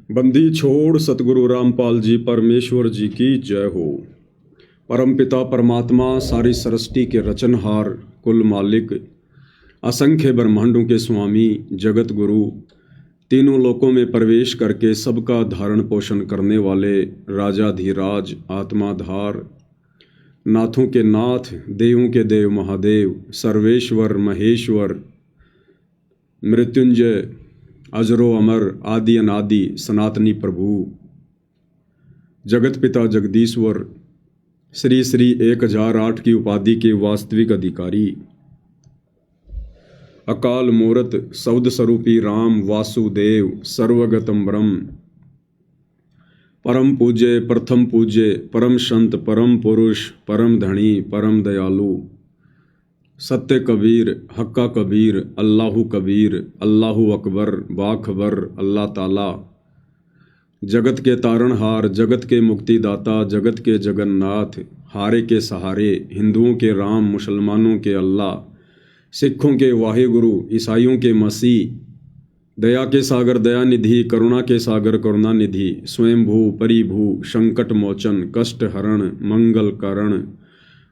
बंदी छोड़ सतगुरु रामपाल जी परमेश्वर जी की जय हो। परमपिता परमात्मा सारी सृष्टि के रचनहार कुल मालिक असंख्य ब्रह्मांडों के स्वामी जगत गुरु तीनों लोकों में प्रवेश करके सबका धारण पोषण करने वाले राजाधिराज आत्माधार नाथों के नाथ देवों के देव महादेव सर्वेश्वर महेश्वर मृत्युंजय अजरो अमर आदि अनादि सनातनी प्रभु जगत पिता जगदीश्वर श्री श्री 1008 की उपाधि के वास्तविक अधिकारी अकाल मूरत शब्द स्वरूपी राम वासुदेव सर्वगतम ब्रह्म परम पूज्य प्रथम पूज्य परम संत परम पुरुष परम धनी परम दयालु सत्य कबीर हक्का कबीर अल्लाहु कबीर अल्लाहु अकबर बाखबर अल्लाह ताला जगत के तारणहार जगत के मुक्तिदाता जगत के जगन्नाथ हारे के सहारे हिंदुओं के राम मुसलमानों के अल्लाह सिखों के वाहिगुरु ईसाइयों के मसीह दया के सागर दया निधि करुणा के सागर करुणा निधि स्वयंभू परिभू संकट मोचन कष्ट हरण मंगल करण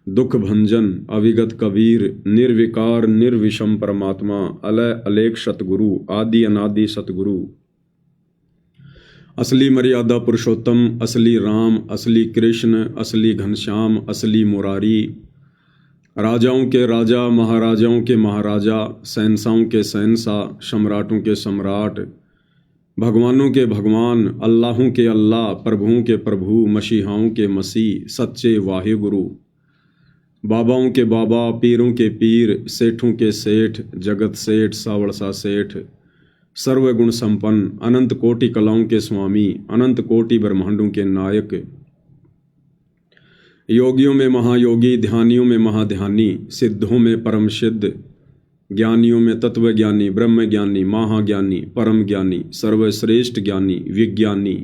दुख भंजन अविगत कबीर निर्विकार निर्विषम परमात्मा अलय अलेख सतगुरु आदि अनादि सतगुरु असली मर्यादा पुरुषोत्तम असली राम असली कृष्ण असली घनश्याम असली मुरारी राजाओं के राजा महाराजाओं के महाराजा शहंशाहों के शहंशाह सम्राटों के सम्राट भगवानों के भगवान अल्लाहों के अल्लाह प्रभुओं के प्रभु मसीहाओं के मसीह सच्चे वाहिगुरु बाबाओं के बाबा पीरों के पीर सेठों के सेठ जगत सेठ सावड़सा सेठ सर्वगुण संपन्न अनंत कोटि कलाओं के स्वामी अनंत कोटि ब्रह्मांडों के नायक योगियों में महायोगी ध्यानियों में महाध्यानी सिद्धों में परम सिद्ध ज्ञानियों में तत्वज्ञानी ब्रह्मज्ञानी महाज्ञानी परम ज्ञानी सर्वश्रेष्ठ ज्ञानी विज्ञानी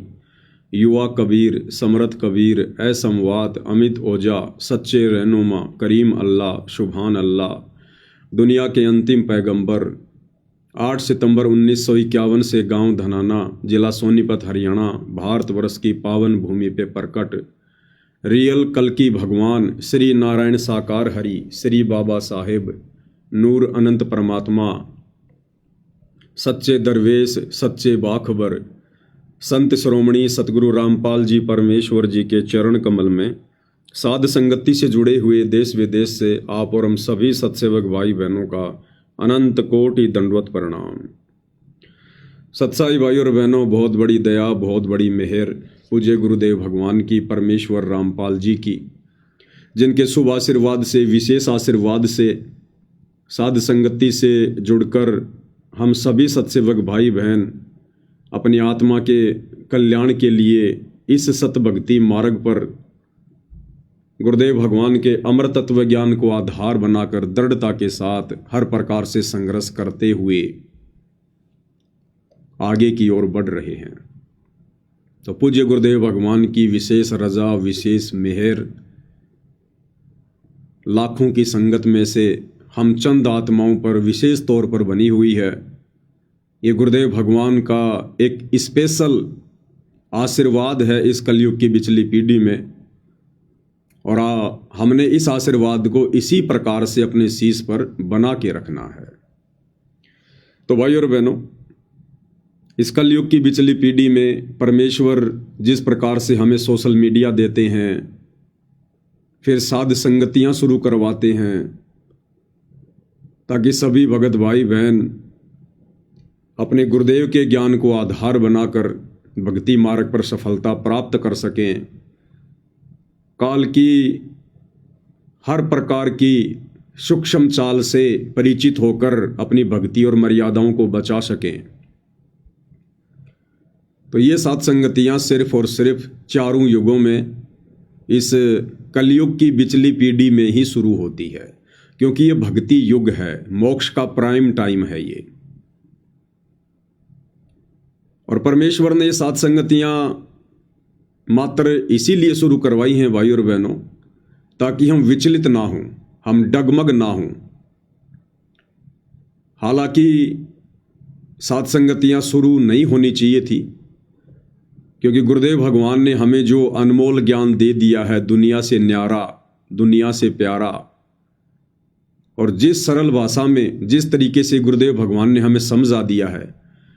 युवा कबीर समरथ कबीर असमवात अमित ओजा सच्चे रहनुमा करीम अल्लाह शुभान अल्लाह दुनिया के अंतिम पैगंबर 8 सितंबर 1951 से गांव धनाना जिला सोनीपत हरियाणा भारतवर्ष की पावन भूमि पे प्रकट रियल कल्कि भगवान श्री नारायण साकार हरि श्री बाबा साहेब नूर अनंत परमात्मा सच्चे दरवेश सच्चे बाखबर संत श्रोमणी सतगुरु रामपाल जी परमेश्वर जी के चरण कमल में साध संगति से जुड़े हुए देश विदेश से आप और हम सभी सत्सेवक भाई बहनों का अनंत कोटि दंडवत प्रणाम। सत्साई भाई और बहनों, बहुत बड़ी दया बहुत बड़ी मेहर पूज्य गुरुदेव भगवान की परमेश्वर रामपाल जी की, जिनके शुभ आशीर्वाद से विशेष आशीर्वाद से साध संगति से जुड़कर हम सभी सत्सेवक भाई बहन अपनी आत्मा के कल्याण के लिए इस सत भक्ति मार्ग पर गुरुदेव भगवान के अमर तत्व ज्ञान को आधार बनाकर दृढ़ता के साथ हर प्रकार से संघर्ष करते हुए आगे की ओर बढ़ रहे हैं। तो पूज्य गुरुदेव भगवान की विशेष रजा विशेष मेहर लाखों की संगत में से हम चंद आत्माओं पर विशेष तौर पर बनी हुई है। ये गुरुदेव भगवान का एक स्पेशल आशीर्वाद है इस कलयुग की बिचली पीढ़ी में, और हमने इस आशीर्वाद को इसी प्रकार से अपने शीश पर बना के रखना है। तो भाई और बहनों, इस कलयुग की बिचली पीढ़ी में परमेश्वर जिस प्रकार से हमें सोशल मीडिया देते हैं, फिर साध संगतियां शुरू करवाते हैं ताकि सभी भगत भाई बहन अपने गुरुदेव के ज्ञान को आधार बनाकर भक्ति मार्ग पर सफलता प्राप्त कर सकें, काल की हर प्रकार की सूक्ष्म चाल से परिचित होकर अपनी भक्ति और मर्यादाओं को बचा सकें। तो ये सात संगतियां सिर्फ और सिर्फ चारों युगों में इस कलयुग की बिचली पीढ़ी में ही शुरू होती है, क्योंकि ये भक्ति युग है, मोक्ष का प्राइम टाइम है ये। और परमेश्वर ने ये सात संगतियां मात्र इसीलिए शुरू करवाई हैं भाई और बहनों, ताकि हम विचलित ना हों, हम डगमग ना हों। हालांकि सात संगतियां शुरू नहीं होनी चाहिए थी, क्योंकि गुरुदेव भगवान ने हमें जो अनमोल ज्ञान दे दिया है, दुनिया से न्यारा, दुनिया से प्यारा, और जिस सरल भाषा में जिस तरीके से गुरुदेव भगवान ने हमें समझा दिया है,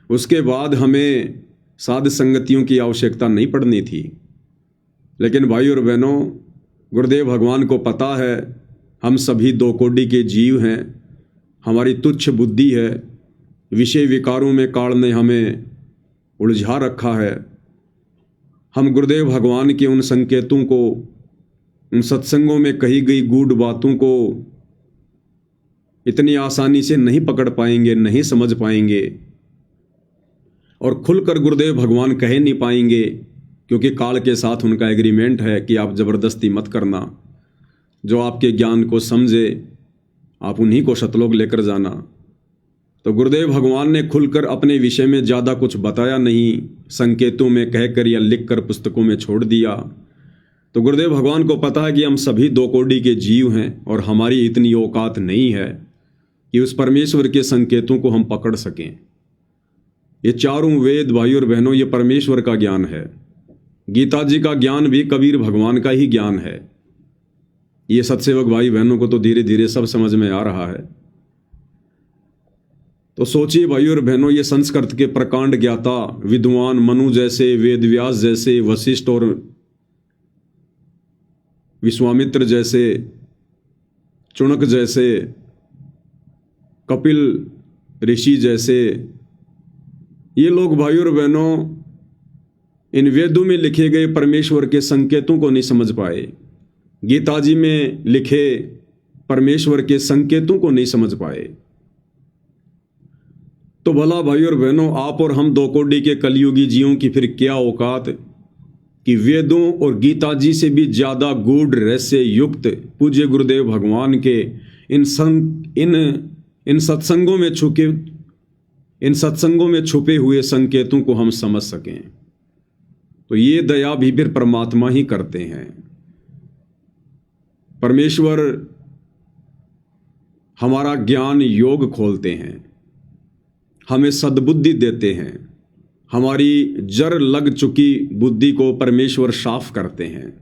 उसके बाद हमें साध संगतियों की आवश्यकता नहीं पड़नी थी। लेकिन भाई और बहनों, गुरुदेव भगवान को पता है हम सभी दो कोटि के जीव हैं, हमारी तुच्छ बुद्धि है, विषय विकारों में काल ने हमें उलझा रखा है। हम गुरुदेव भगवान के उन संकेतों को, उन सत्संगों में कही गई गूढ़ बातों को इतनी आसानी से नहीं पकड़ पाएंगे, नहीं समझ पाएंगे, और खुलकर गुरुदेव भगवान कह नहीं पाएंगे, क्योंकि काल के साथ उनका एग्रीमेंट है कि आप ज़बरदस्ती मत करना। जो आपके ज्ञान को समझे आप उन्हीं को सतलोक लेकर जाना। तो गुरुदेव भगवान ने खुलकर अपने विषय में ज़्यादा कुछ बताया नहीं, संकेतों में कहकर या लिखकर पुस्तकों में छोड़ दिया। तो गुरुदेव भगवान को पता है कि हम सभी दो कोटि के जीव हैं और हमारी इतनी औकात नहीं है कि उस परमेश्वर के संकेतों को हम पकड़ सकें। ये चारों वेद भाई और बहनों, ये परमेश्वर का ज्ञान है। गीता जी का ज्ञान भी कबीर भगवान का ही ज्ञान है। ये सत्सेवक भाई बहनों को तो धीरे धीरे सब समझ में आ रहा है। तो सोचिए भाई और बहनों, ये संस्कृत के प्रकांड ज्ञाता विद्वान मनु जैसे, वेद व्यास जैसे, वशिष्ठ और विश्वामित्र जैसे, चुणक जैसे, कपिल ऋषि जैसे, ये लोग भाई और बहनों इन वेदों में लिखे गए परमेश्वर के संकेतों को नहीं समझ पाए, गीता जी में लिखे परमेश्वर के संकेतों को नहीं समझ पाए। तो भला भाई और बहनों, आप और हम दो कोटि के कलयुगी जीवों की फिर क्या औकात कि वेदों और गीता जी से भी ज्यादा गूढ़ रहस्य युक्त पूज्य गुरुदेव भगवान के इन सत्संगों में छुपे हुए संकेतों को हम समझ सकें। तो ये दया भी फिर परमात्मा ही करते हैं। परमेश्वर हमारा ज्ञान योग खोलते हैं, हमें सद्बुद्धि देते हैं, हमारी जर लग चुकी बुद्धि को परमेश्वर साफ करते हैं।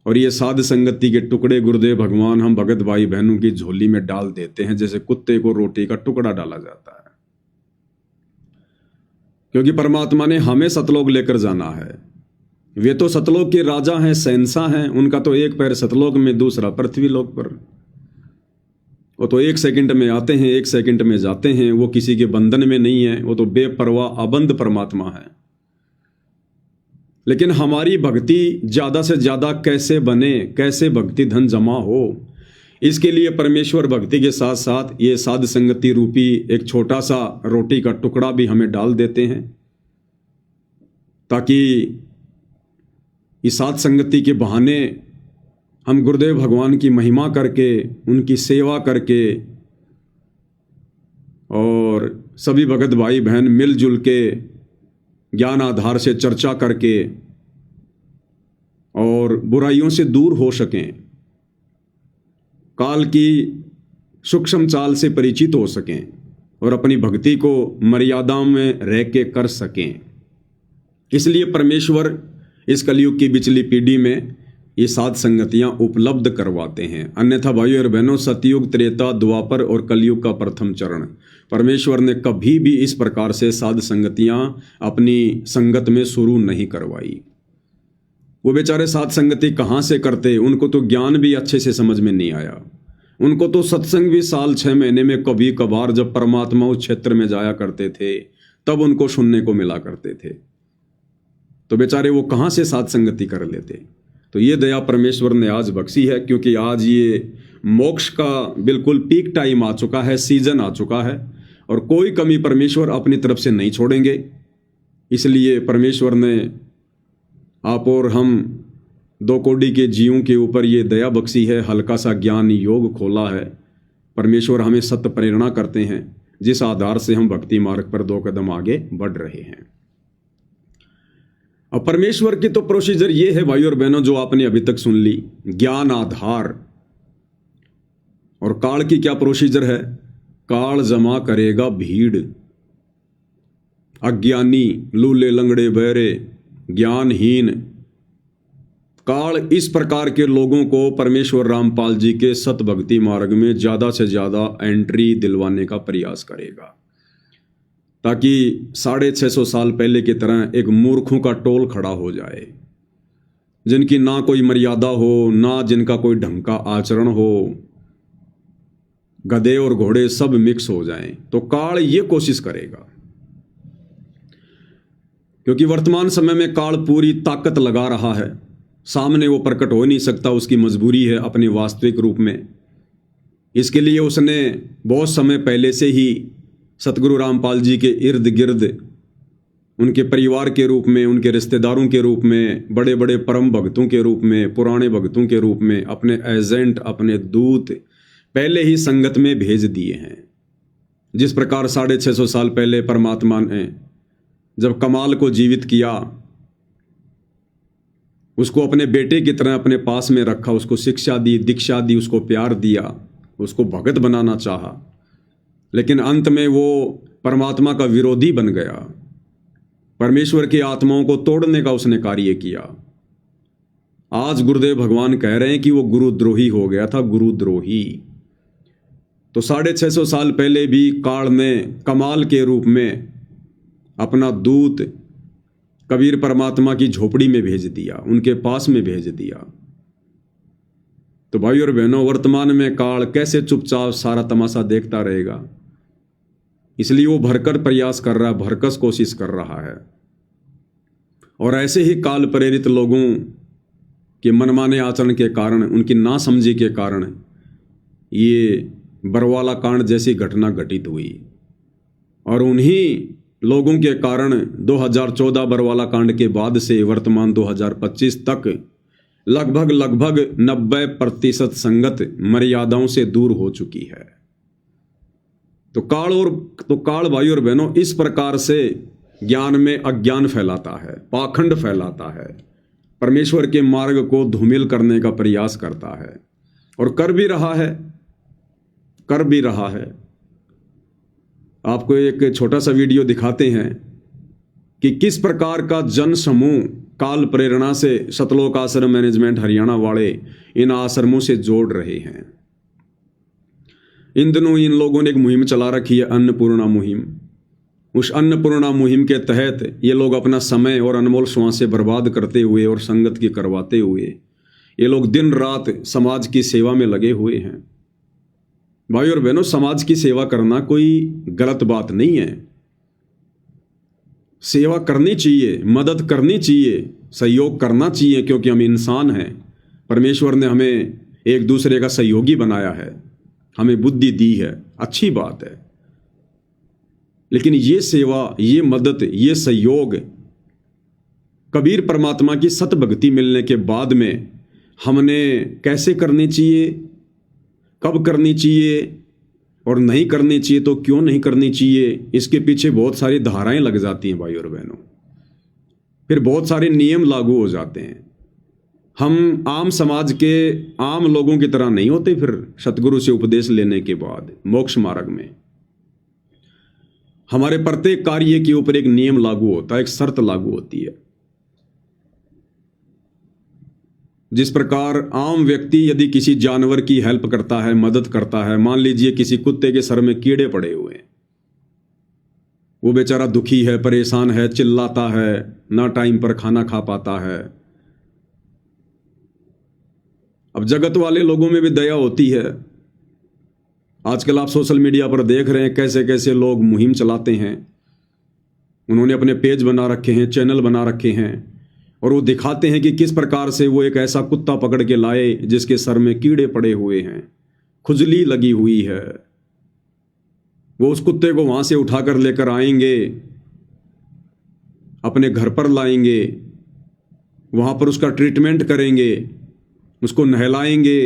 और ये साध संगति के टुकड़े गुरुदेव भगवान हम भगत भाई बहनों की झोली में डाल देते हैं, जैसे कुत्ते को रोटी का टुकड़ा डाला जाता है। क्योंकि परमात्मा ने हमें सतलोक लेकर जाना है। वे तो सतलोक के राजा हैं, शहंशाह हैं, उनका तो एक पैर सतलोक में, दूसरा पृथ्वी लोक पर। वो तो 1 सेकंड में आते हैं, 1 सेकंड में जाते हैं, वो किसी के बंधन में नहीं है, वो तो बेपरवाह अबंध परमात्मा है। लेकिन हमारी भक्ति ज्यादा से ज्यादा कैसे बने, कैसे भक्ति धन जमा हो, इसके लिए परमेश्वर भक्ति के साथ साथ ये साध संगति रूपी एक छोटा सा रोटी का टुकड़ा भी हमें डाल देते हैं, ताकि इस साध संगति के बहाने हम गुरुदेव भगवान की महिमा करके, उनकी सेवा करके, और सभी भगत भाई बहन मिलजुल के ज्ञान आधार से चर्चा करके और बुराइयों से दूर हो सकें, काल की सूक्ष्म चाल से परिचित हो सकें और अपनी भक्ति को मर्यादाओं में रह के कर सकें। इसलिए परमेश्वर इस कलयुग की बिचली पीढ़ी में ये साध संगतियां उपलब्ध करवाते हैं। अन्यथा भाइयों और बहनों, सतयुग, त्रेता, द्वापर और कलयुग का प्रथम चरण परमेश्वर ने कभी भी इस प्रकार से साध संगतियां अपनी संगत में शुरू नहीं करवाई। वो बेचारे साध संगति कहाँ से करते, उनको तो ज्ञान भी अच्छे से समझ में नहीं आया। उनको तो सत्संग भी साल 6 महीने में कभी कभार जब परमात्मा उस क्षेत्र में जाया करते थे तब उनको सुनने को मिला करते थे। तो बेचारे वो कहाँ से साध संगति कर लेते। तो ये दया परमेश्वर ने आज बख्शी है, क्योंकि आज ये मोक्ष का बिल्कुल पीक टाइम आ चुका है, सीजन आ चुका है, और कोई कमी परमेश्वर अपनी तरफ से नहीं छोड़ेंगे। इसलिए परमेश्वर ने आप और हम दो कोटि के जीवों के ऊपर ये दया बख्शी है, हल्का सा ज्ञान योग खोला है। परमेश्वर हमें सत्य प्रेरणा करते हैं, जिस आधार से हम भक्ति मार्ग पर 2 कदम आगे बढ़ रहे हैं। अब परमेश्वर की तो प्रोसीजर ये है भाई और बहनों, जो आपने अभी तक सुन ली, ज्ञान आधार। और काल की क्या प्रोसीजर है? काल जमा करेगा भीड़, अज्ञानी, लूले, लंगड़े, बहरे, ज्ञानहीन काल इस प्रकार के लोगों को परमेश्वर रामपाल जी के सतभक्ति मार्ग में ज़्यादा से ज़्यादा एंट्री दिलवाने का प्रयास करेगा, ताकि 650 साल पहले की तरह एक मूर्खों का टोल खड़ा हो जाए, जिनकी ना कोई मर्यादा हो, ना जिनका कोई ढंग का आचरण हो, गधे और घोड़े सब मिक्स हो जाएं। तो काल ये कोशिश करेगा, क्योंकि वर्तमान समय में काल पूरी ताकत लगा रहा है, सामने वो प्रकट हो नहीं सकता, उसकी मजबूरी है अपने वास्तविक रूप में। इसके लिए उसने बहुत समय पहले से ही सतगुरु रामपाल जी के इर्द गिर्द उनके परिवार के रूप में, उनके रिश्तेदारों के रूप में, बड़े बड़े परम भक्तों के रूप में, पुराने भक्तों के रूप में अपने एजेंट, अपने दूत पहले ही संगत में भेज दिए हैं। जिस प्रकार 650 साल पहले परमात्मा ने जब कमाल को जीवित किया, उसको अपने बेटे की तरह अपने पास में रखा, उसको शिक्षा दी, दीक्षा दी, उसको प्यार दिया, उसको भगत बनाना चाहा, लेकिन अंत में वो परमात्मा का विरोधी बन गया। परमेश्वर की आत्माओं को तोड़ने का उसने कार्य किया। आज गुरुदेव भगवान कह रहे हैं कि वो गुरुद्रोही हो गया था, गुरुद्रोही। तो 650 साल पहले भी काल ने कमाल के रूप में अपना दूत कबीर परमात्मा की झोपड़ी में भेज दिया, उनके पास में भेज दिया। तो भाई और बहनों, वर्तमान में काल कैसे चुपचाप सारा तमाशा देखता रहेगा, इसलिए वो भरकर प्रयास कर रहा है, भरकस कोशिश कर रहा है। और ऐसे ही काल प्रेरित लोगों के मनमाने आचरण के कारण, उनकी नासमझी के कारण ये बरवाला कांड जैसी घटना घटित हुई। और उन्हीं लोगों के कारण 2014 बरवाला कांड के बाद से वर्तमान 2025 तक लगभग 90% संगत मर्यादाओं से दूर हो चुकी है। तो काल भाई और बहनों इस प्रकार से ज्ञान में अज्ञान फैलाता है, पाखंड फैलाता है, परमेश्वर के मार्ग को धूमिल करने का प्रयास करता है, और कर भी रहा है। आपको एक छोटा सा वीडियो दिखाते हैं कि किस प्रकार का जन समूह काल प्रेरणा से सतलोक आश्रम मैनेजमेंट हरियाणा वाले इन आश्रमों से जोड़ रहे हैं। इन दिनों इन लोगों ने एक मुहिम चला रखी है, अन्नपूर्णा मुहिम। उस अन्नपूर्णा मुहिम के तहत ये लोग अपना समय और अनमोल श्वासें बर्बाद करते हुए और संगत की करवाते हुए ये लोग दिन रात समाज की सेवा में लगे हुए हैं। भाई और बहनों, समाज की सेवा करना कोई गलत बात नहीं है। सेवा करनी चाहिए, मदद करनी चाहिए, सहयोग करना चाहिए, क्योंकि हम इंसान हैं। परमेश्वर ने हमें एक दूसरे का सहयोगी बनाया है, हमें बुद्धि दी है, अच्छी बात है। लेकिन ये सेवा, ये मदद, ये सहयोग कबीर परमात्मा की सतभक्ति मिलने के बाद में हमने कैसे करनी चाहिए, कब करनी चाहिए और नहीं करनी चाहिए तो क्यों नहीं करनी चाहिए, इसके पीछे बहुत सारी धाराएं लग जाती हैं भाई और बहनों। फिर बहुत सारे नियम लागू हो जाते हैं। हम आम समाज के आम लोगों की तरह नहीं होते। फिर सतगुरु से उपदेश लेने के बाद मोक्ष मार्ग में हमारे प्रत्येक कार्य के ऊपर एक नियम लागू होता है, एक शर्त लागू होती है। जिस प्रकार आम व्यक्ति यदि किसी जानवर की हेल्प करता है, मदद करता है, मान लीजिए किसी कुत्ते के सर में कीड़े पड़े हुए हैं, वो बेचारा दुखी है, परेशान है, चिल्लाता है, ना टाइम पर खाना खा पाता है। अब जगत वाले लोगों में भी दया होती है। आजकल आप सोशल मीडिया पर देख रहे हैं कैसे कैसे लोग मुहिम चलाते हैं। उन्होंने अपने पेज बना रखे हैं, चैनल बना रखे हैं, और वो दिखाते हैं कि किस प्रकार से वो एक ऐसा कुत्ता पकड़ के लाए जिसके सर में कीड़े पड़े हुए हैं, खुजली लगी हुई है। वो उस कुत्ते को वहां से उठाकर लेकर आएंगे, अपने घर पर लाएंगे, वहां पर उसका ट्रीटमेंट करेंगे, उसको नहलाएंगे,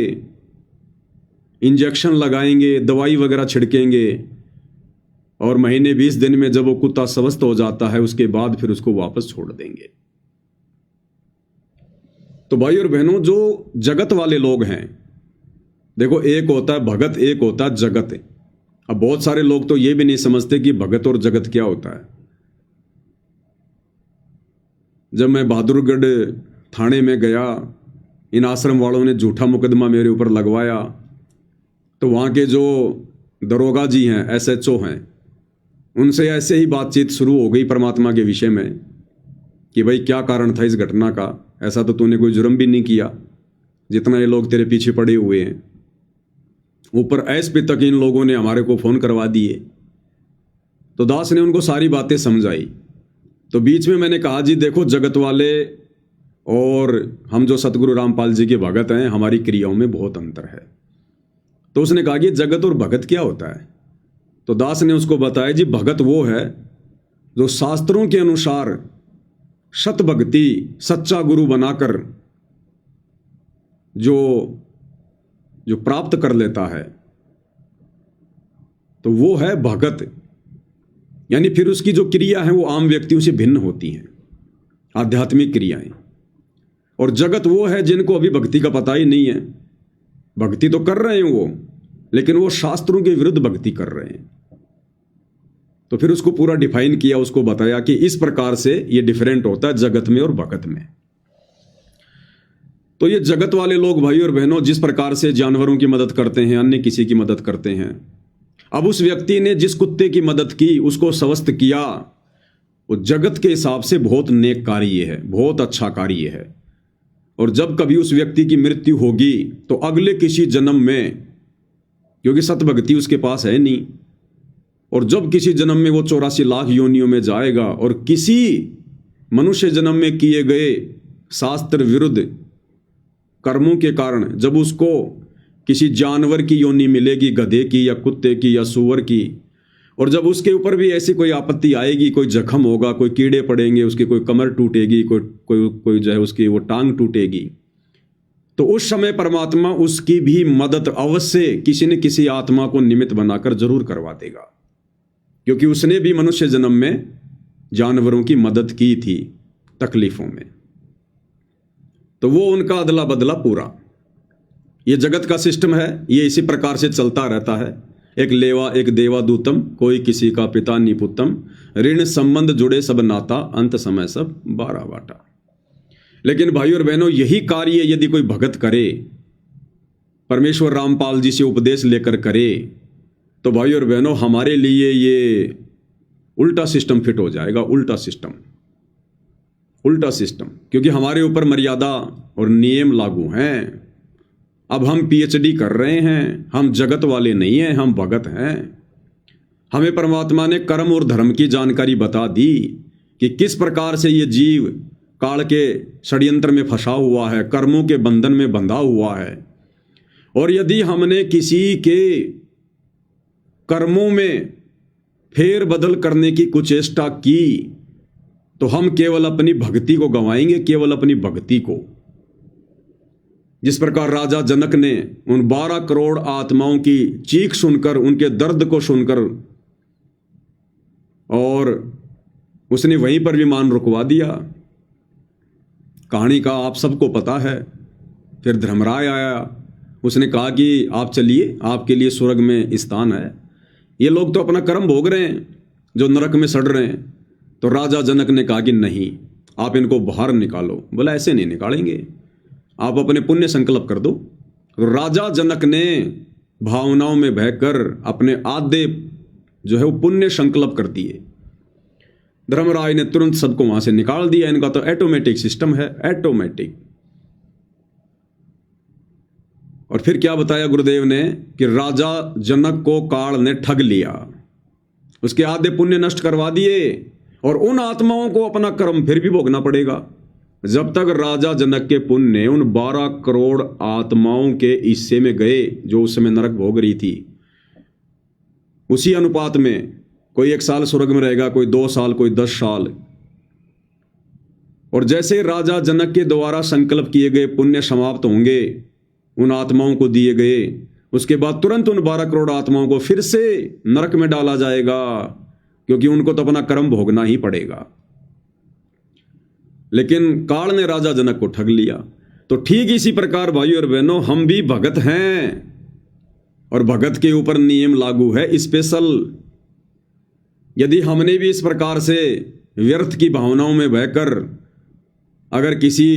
इंजेक्शन लगाएंगे, दवाई वगैरह छिड़केंगे, और महीने 20 दिन में जब वो कुत्ता स्वस्थ हो जाता है उसके बाद फिर उसको वापस छोड़ देंगे। तो भाई और बहनों, जो जगत वाले लोग हैं, देखो एक होता है भगत, एक होता है जगत। अब बहुत सारे लोग तो ये भी नहीं समझते कि भगत और जगत क्या होता है। जब मैं बहादुरगढ़ थाने में गया, इन आश्रम वालों ने झूठा मुकदमा मेरे ऊपर लगवाया, तो वहाँ के जो दरोगा जी हैं, SHO हैं, उनसे ऐसे ही बातचीत शुरू हो गई परमात्मा के विषय में कि भाई क्या कारण था इस घटना का, ऐसा तो तूने कोई जुर्म भी नहीं किया जितना ये लोग तेरे पीछे पड़े हुए हैं। ऊपर SP तक इन लोगों ने हमारे को फ़ोन करवा दिए। तो दास ने उनको सारी बातें समझाई। तो बीच में मैंने कहा जी देखो, जगत वाले और हम जो सतगुरु रामपाल जी के भगत हैं, हमारी क्रियाओं में बहुत अंतर है। तो उसने कहा कि जगत और भगत क्या होता है? तो दास ने उसको बताया जी भगत वो है जो शास्त्रों के अनुसार सत भक्ति सच्चा गुरु बनाकर जो प्राप्त कर लेता है, तो वो है भगत। यानी फिर उसकी जो क्रिया है वो आम व्यक्तियों से भिन्न होती हैं, आध्यात्मिक क्रियाएं। और जगत वो है जिनको अभी भक्ति का पता ही नहीं है। भक्ति तो कर रहे हैं वो, लेकिन वो शास्त्रों के विरुद्ध भक्ति कर रहे हैं। तो फिर उसको पूरा डिफाइन किया, उसको बताया कि इस प्रकार से ये डिफरेंट होता है जगत में और भगत में। तो ये जगत वाले लोग भाई और बहनों जिस प्रकार से जानवरों की मदद करते हैं, अन्य किसी की मदद करते हैं, अब उस व्यक्ति ने जिस कुत्ते की मदद की, उसको स्वस्थ किया, वो जगत के हिसाब से बहुत नेक कार्य है, बहुत अच्छा कार्य है। और जब कभी उस व्यक्ति की मृत्यु होगी तो अगले किसी जन्म में, क्योंकि सतभक्ति उसके पास है नहीं, और जब किसी जन्म में वो 84 लाख योनियों में जाएगा और किसी मनुष्य जन्म में किए गए शास्त्र विरुद्ध कर्मों के कारण जब उसको किसी जानवर की योनि मिलेगी, गधे की या कुत्ते की या सूअर की, और जब उसके ऊपर भी ऐसी कोई आपत्ति आएगी, कोई जख्म होगा, कोई कीड़े पड़ेंगे, उसकी कोई कमर टूटेगी, कोई जो है उसकी वो टांग टूटेगी, तो उस समय परमात्मा उसकी भी मदद अवश्य किसी न किसी आत्मा को निमित्त बनाकर जरूर करवा देगा, क्योंकि उसने भी मनुष्य जन्म में जानवरों की मदद की थी तकलीफों में। तो वो उनका अदला बदला पूरा। ये जगत का सिस्टम है, ये इसी प्रकार से चलता रहता है। एक लेवा एक देवा दूतम, कोई किसी का पिता निपुत्तम, ऋण संबंध जुड़े सब नाता, अंत समय सब 12 बाटा। लेकिन भाई और बहनों, यही कार्य यदि कोई भगत करे, परमेश्वर रामपाल जी से उपदेश लेकर करे, तो भाई और बहनों हमारे लिए ये उल्टा सिस्टम फिट हो जाएगा। उल्टा सिस्टम, क्योंकि हमारे ऊपर मर्यादा और नियम लागू हैं। अब हम PhD कर रहे हैं, हम जगत वाले नहीं हैं, हम भगत हैं। हमें परमात्मा ने कर्म और धर्म की जानकारी बता दी कि किस प्रकार से ये जीव काल के षड्यंत्र में फंसा हुआ है, कर्मों के बंधन में बंधा हुआ है। और यदि हमने किसी के कर्मों में फेर बदल करने की कुचेष्टा की, तो हम केवल अपनी भक्ति को गंवाएंगे, केवल अपनी भक्ति को। जिस प्रकार राजा जनक ने उन 12 करोड़ आत्माओं की चीख सुनकर, उनके दर्द को सुनकर, और उसने वहीं पर विमान रुकवा दिया। कहानी का आप सबको पता है। फिर धर्मराय आया, उसने कहा कि आप चलिए, आपके लिए स्वर्ग में स्थान है। ये लोग तो अपना कर्म भोग रहे हैं जो नरक में सड़ रहे हैं। तो राजा जनक ने कहा कि नहीं, आप इनको बाहर निकालो। बोला ऐसे नहीं निकालेंगे, आप अपने पुण्य संकल्प कर दो। तो राजा जनक ने भावनाओं में बहकर अपने आधे जो है वो पुण्य संकल्प कर दिए। धर्मराय ने तुरंत सबको वहां से निकाल दिया। इनका तो ऑटोमेटिक सिस्टम है, ऑटोमेटिक। और फिर क्या बताया गुरुदेव ने कि राजा जनक को काल ने ठग लिया, उसके आधे पुण्य नष्ट करवा दिए, और उन आत्माओं को अपना कर्म फिर भी भोगना पड़ेगा। जब तक राजा जनक के पुण्य उन 12 करोड़ आत्माओं के हिस्से में गए जो उस समय नरक भोग रही थी, उसी अनुपात में कोई 1 साल स्वर्ग में रहेगा, कोई 2 साल, कोई 10 साल। और जैसे राजा जनक के द्वारा संकल्प किए गए पुण्य समाप्त होंगे, उन आत्माओं को दिए गए, उसके बाद तुरंत उन 12 करोड़ आत्माओं को फिर से नरक में डाला जाएगा, क्योंकि उनको तो अपना कर्म भोगना ही पड़ेगा। लेकिन काल ने राजा जनक को ठग लिया। तो ठीक इसी प्रकार भाई और बहनों, हम भी भगत हैं, और भगत के ऊपर नियम लागू है स्पेशल। यदि हमने भी इस प्रकार से व्यर्थ की भावनाओं में बहकर अगर किसी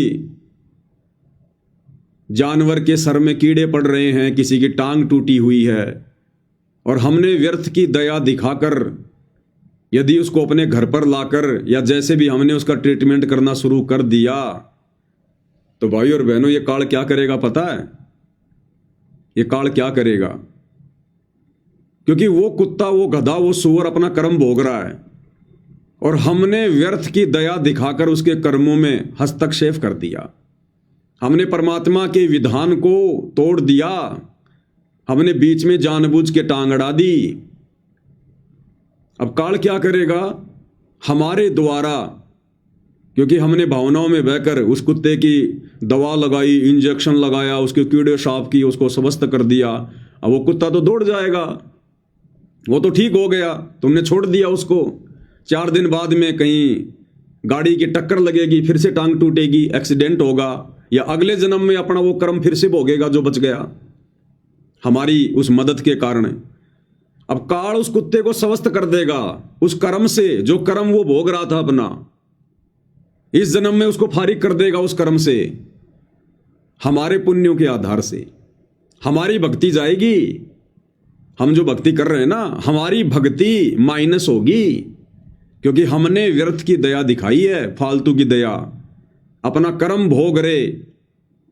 जानवर के सर में कीड़े पड़ रहे हैं, किसी की टांग टूटी हुई है, और हमने व्यर्थ की दया दिखाकर यदि उसको अपने घर पर लाकर या जैसे भी हमने उसका ट्रीटमेंट करना शुरू कर दिया, तो भाई और बहनों ये काल क्या करेगा पता है? ये काल क्या करेगा? क्योंकि वो कुत्ता, वो गधा, वो सूअर अपना कर्म भोग रहा है और हमने व्यर्थ की दया दिखाकर उसके कर्मों में हस्तक्षेप कर दिया। हमने परमात्मा के विधान को तोड़ दिया, हमने बीच में जानबूझ के टांग अड़ा दी। अब काल क्या करेगा? हमारे द्वारा, क्योंकि हमने भावनाओं में बहकर उस कुत्ते की दवा लगाई, इंजेक्शन लगाया, उसके कीड़े साफ की, उसको स्वस्थ कर दिया। अब वो कुत्ता तो दौड़ जाएगा, वो तो ठीक हो गया, तुमने छोड़ दिया उसको। 4 दिन बाद में कहीं गाड़ी की टक्कर लगेगी, फिर से टांग टूटेगी, एक्सीडेंट होगा, या अगले जन्म में अपना वो कर्म फिर से भोगेगा जो बच गया हमारी उस मदद के कारण। अब काल उस कुत्ते को स्वस्थ कर देगा उस कर्म से, जो कर्म वो भोग रहा था अपना, इस जन्म में उसको फारिग कर देगा उस कर्म से। हमारे पुण्यों के आधार से हमारी भक्ति जाएगी। हम जो भक्ति कर रहे हैं ना, हमारी भक्ति माइनस होगी, क्योंकि हमने व्यर्थ की दया दिखाई है, फालतू की दया। अपना कर्म भोग रहे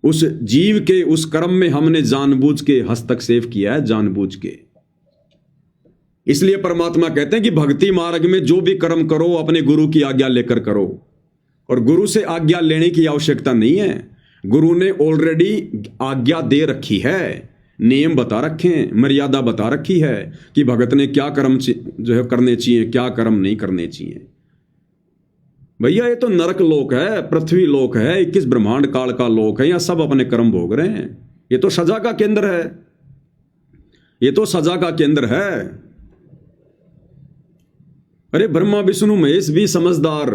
उस जीव के उस कर्म में हमने जानबूझ के हस्तक्षेप किया है, जानबूझ के। इसलिए परमात्मा कहते हैं कि भक्ति मार्ग में जो भी कर्म करो अपने गुरु की आज्ञा लेकर करो, और गुरु से आज्ञा लेने की आवश्यकता नहीं है। गुरु ने ऑलरेडी आज्ञा दे रखी है, नियम बता रखे हैं, मर्यादा बता रखी है कि भगत ने क्या कर्म जो है करने चाहिए, क्या कर्म नहीं करने चाहिए। भैया ये तो नरक लोक है, पृथ्वी लोक है, 21 ब्रह्मांड काल का लोक है, यहाँ सब अपने कर्म भोग रहे हैं। ये तो सजा का केंद्र है, ये तो सजा का केंद्र है। अरे ब्रह्मा विष्णु महेश भी समझदार।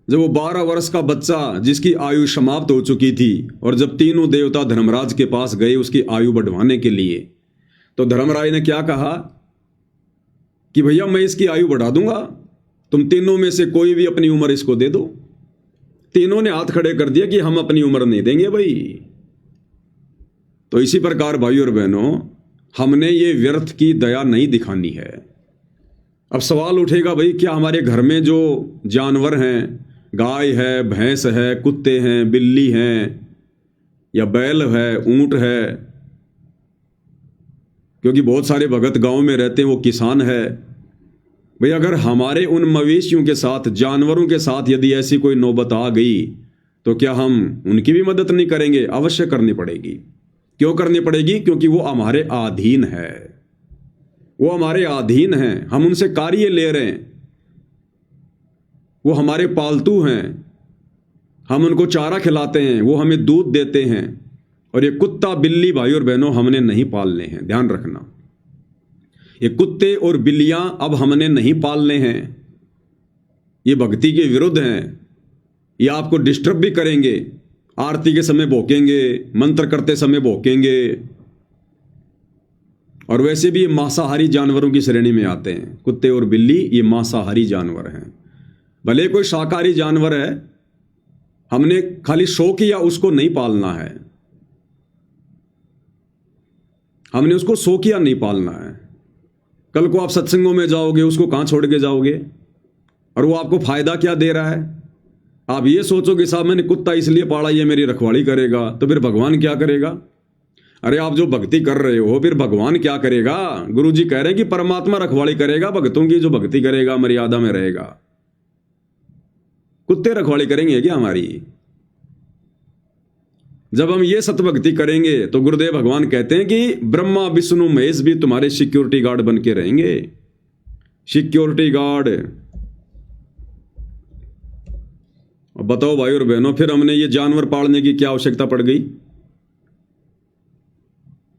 जब वो 12 वर्ष का बच्चा जिसकी आयु समाप्त हो चुकी थी, और जब तीनों देवता धर्मराज के पास गए उसकी आयु बढ़वाने के लिए, तो धर्मराज ने क्या कहा कि भैया मैं इसकी आयु बढ़ा दूंगा, तुम तीनों में से कोई भी अपनी उम्र इसको दे दो। तीनों ने हाथ खड़े कर दिया कि हम अपनी उम्र नहीं देंगे भाई। तो इसी प्रकार भाई और बहनों, हमने ये व्यर्थ की दया नहीं दिखानी है। अब सवाल उठेगा, भाई क्या हमारे घर में जो जानवर हैं, गाय है, भैंस है, कुत्ते हैं, बिल्ली हैं, या बैल है, ऊंट है, क्योंकि बहुत सारे भगत गांव में रहते हैं, वो किसान है, भाई अगर हमारे उन मवेशियों के साथ, जानवरों के साथ यदि ऐसी कोई नौबत आ गई, तो क्या हम उनकी भी मदद नहीं करेंगे? अवश्य करनी पड़ेगी। क्यों करनी पड़ेगी? क्योंकि वो हमारे अधीन है, वो हमारे अधीन हैं, हम उनसे कार्य ले रहे हैं, वो हमारे पालतू हैं, हम उनको चारा खिलाते हैं, वो हमें दूध देते हैं। और ये कुत्ता बिल्ली भाई और बहनों हमने नहीं पालने हैं, ध्यान रखना। ये कुत्ते और बिल्लियां अब हमने नहीं पालने हैं, ये भक्ति के विरुद्ध हैं, ये आपको डिस्टर्ब भी करेंगे। आरती के समय भौंकेंगे, मंत्र करते समय भौंकेंगे, और वैसे भी ये मांसाहारी जानवरों की श्रेणी में आते हैं। कुत्ते और बिल्ली ये मांसाहारी जानवर हैं। भले कोई शाकाहारी जानवर है, हमने खाली शौक किया उसको नहीं पालना है, हमने उसको शौकिया नहीं पालना है। कल को आप सत्संगों में जाओगे, उसको कहां छोड़ के जाओगे? और वो आपको फायदा क्या दे रहा है? आप ये सोचोगे साहब मैंने कुत्ता इसलिए पाला, ये मेरी रखवाली करेगा, तो फिर भगवान क्या करेगा? अरे आप जो भक्ति कर रहे हो, फिर भगवान क्या करेगा? गुरु जी कह रहे हैं कि परमात्मा रखवाली करेगा भक्तों की, जो भक्ति करेगा, मर्यादा में रहेगा। कुत्ते रखवाली करेंगे क्या हमारी? जब हम ये सतभक्ति करेंगे तो गुरुदेव भगवान कहते हैं कि ब्रह्मा विष्णु महेश भी तुम्हारे सिक्योरिटी गार्ड बन के रहेंगे। Security guard. बताओ भाई और बहनों, फिर हमने ये जानवर पालने की क्या आवश्यकता पड़ गई?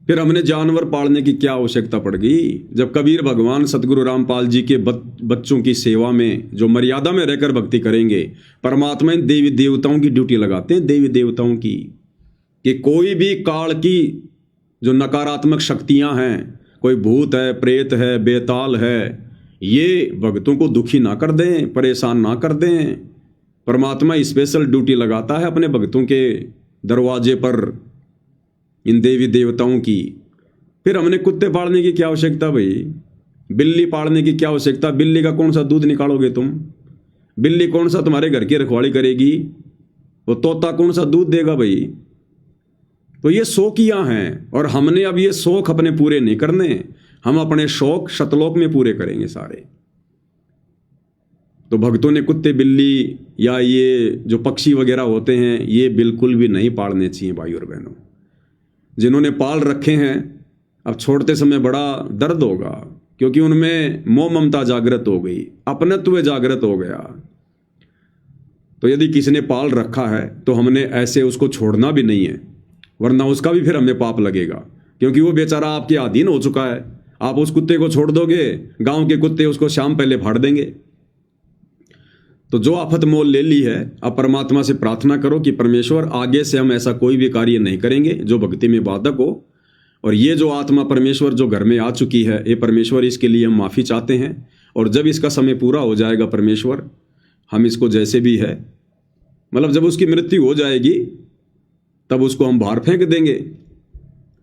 फिर हमने जानवर पालने की क्या आवश्यकता पड़ गई? जब कबीर भगवान सतगुरु रामपाल जी के बच्चों की सेवा में जो मर्यादा में रहकर भक्ति करेंगे, परमात्मा देवी देवताओं की ड्यूटी लगाते हैं, देवी देवताओं की, कि कोई भी काल की जो नकारात्मक शक्तियां हैं, कोई भूत है, प्रेत है, बेताल है, ये भक्तों को दुखी ना कर दें, परेशान ना कर दें। परमात्मा स्पेशल ड्यूटी लगाता है अपने भक्तों के दरवाजे पर, इन देवी देवताओं की। फिर हमने कुत्ते पालने की क्या आवश्यकता भाई, बिल्ली पालने की क्या आवश्यकता? बिल्ली का कौन सा दूध निकालोगे तुम? बिल्ली कौन सा तुम्हारे घर की रखवाली करेगी? वो तोता कौन सा दूध देगा भाई? तो ये शौकियां हैं, और हमने अब ये शौक अपने पूरे नहीं करने, हम अपने शौक शतलोक में पूरे करेंगे सारे। तो भक्तों ने कुत्ते बिल्ली या ये जो पक्षी वगैरह होते हैं ये बिल्कुल भी नहीं पालने चाहिए भाई और बहनों। जिन्होंने पाल रखे हैं अब छोड़ते समय बड़ा दर्द होगा, क्योंकि उनमें मोह ममता जागृत हो गई, अपनत्व जागृत हो गया। तो यदि किसी ने पाल रखा है तो हमने ऐसे उसको छोड़ना भी नहीं है, वरना उसका भी फिर हमें पाप लगेगा, क्योंकि वो बेचारा आपके अधीन हो चुका है। आप उस कुत्ते को छोड़ दोगे, गांव के कुत्ते उसको शाम पहले फाड़ देंगे। तो जो आफत मोल ले ली है, अब परमात्मा से प्रार्थना करो कि परमेश्वर आगे से हम ऐसा कोई भी कार्य नहीं करेंगे जो भक्ति में बाधक हो। और ये जो आत्मा परमेश्वर जो घर में आ चुकी है, ये परमेश्वर इसके लिए हम माफ़ी चाहते हैं। और जब इसका समय पूरा हो जाएगा परमेश्वर, हम इसको जैसे भी है, मतलब जब उसकी मृत्यु हो जाएगी तब उसको हम बाहर फेंक देंगे।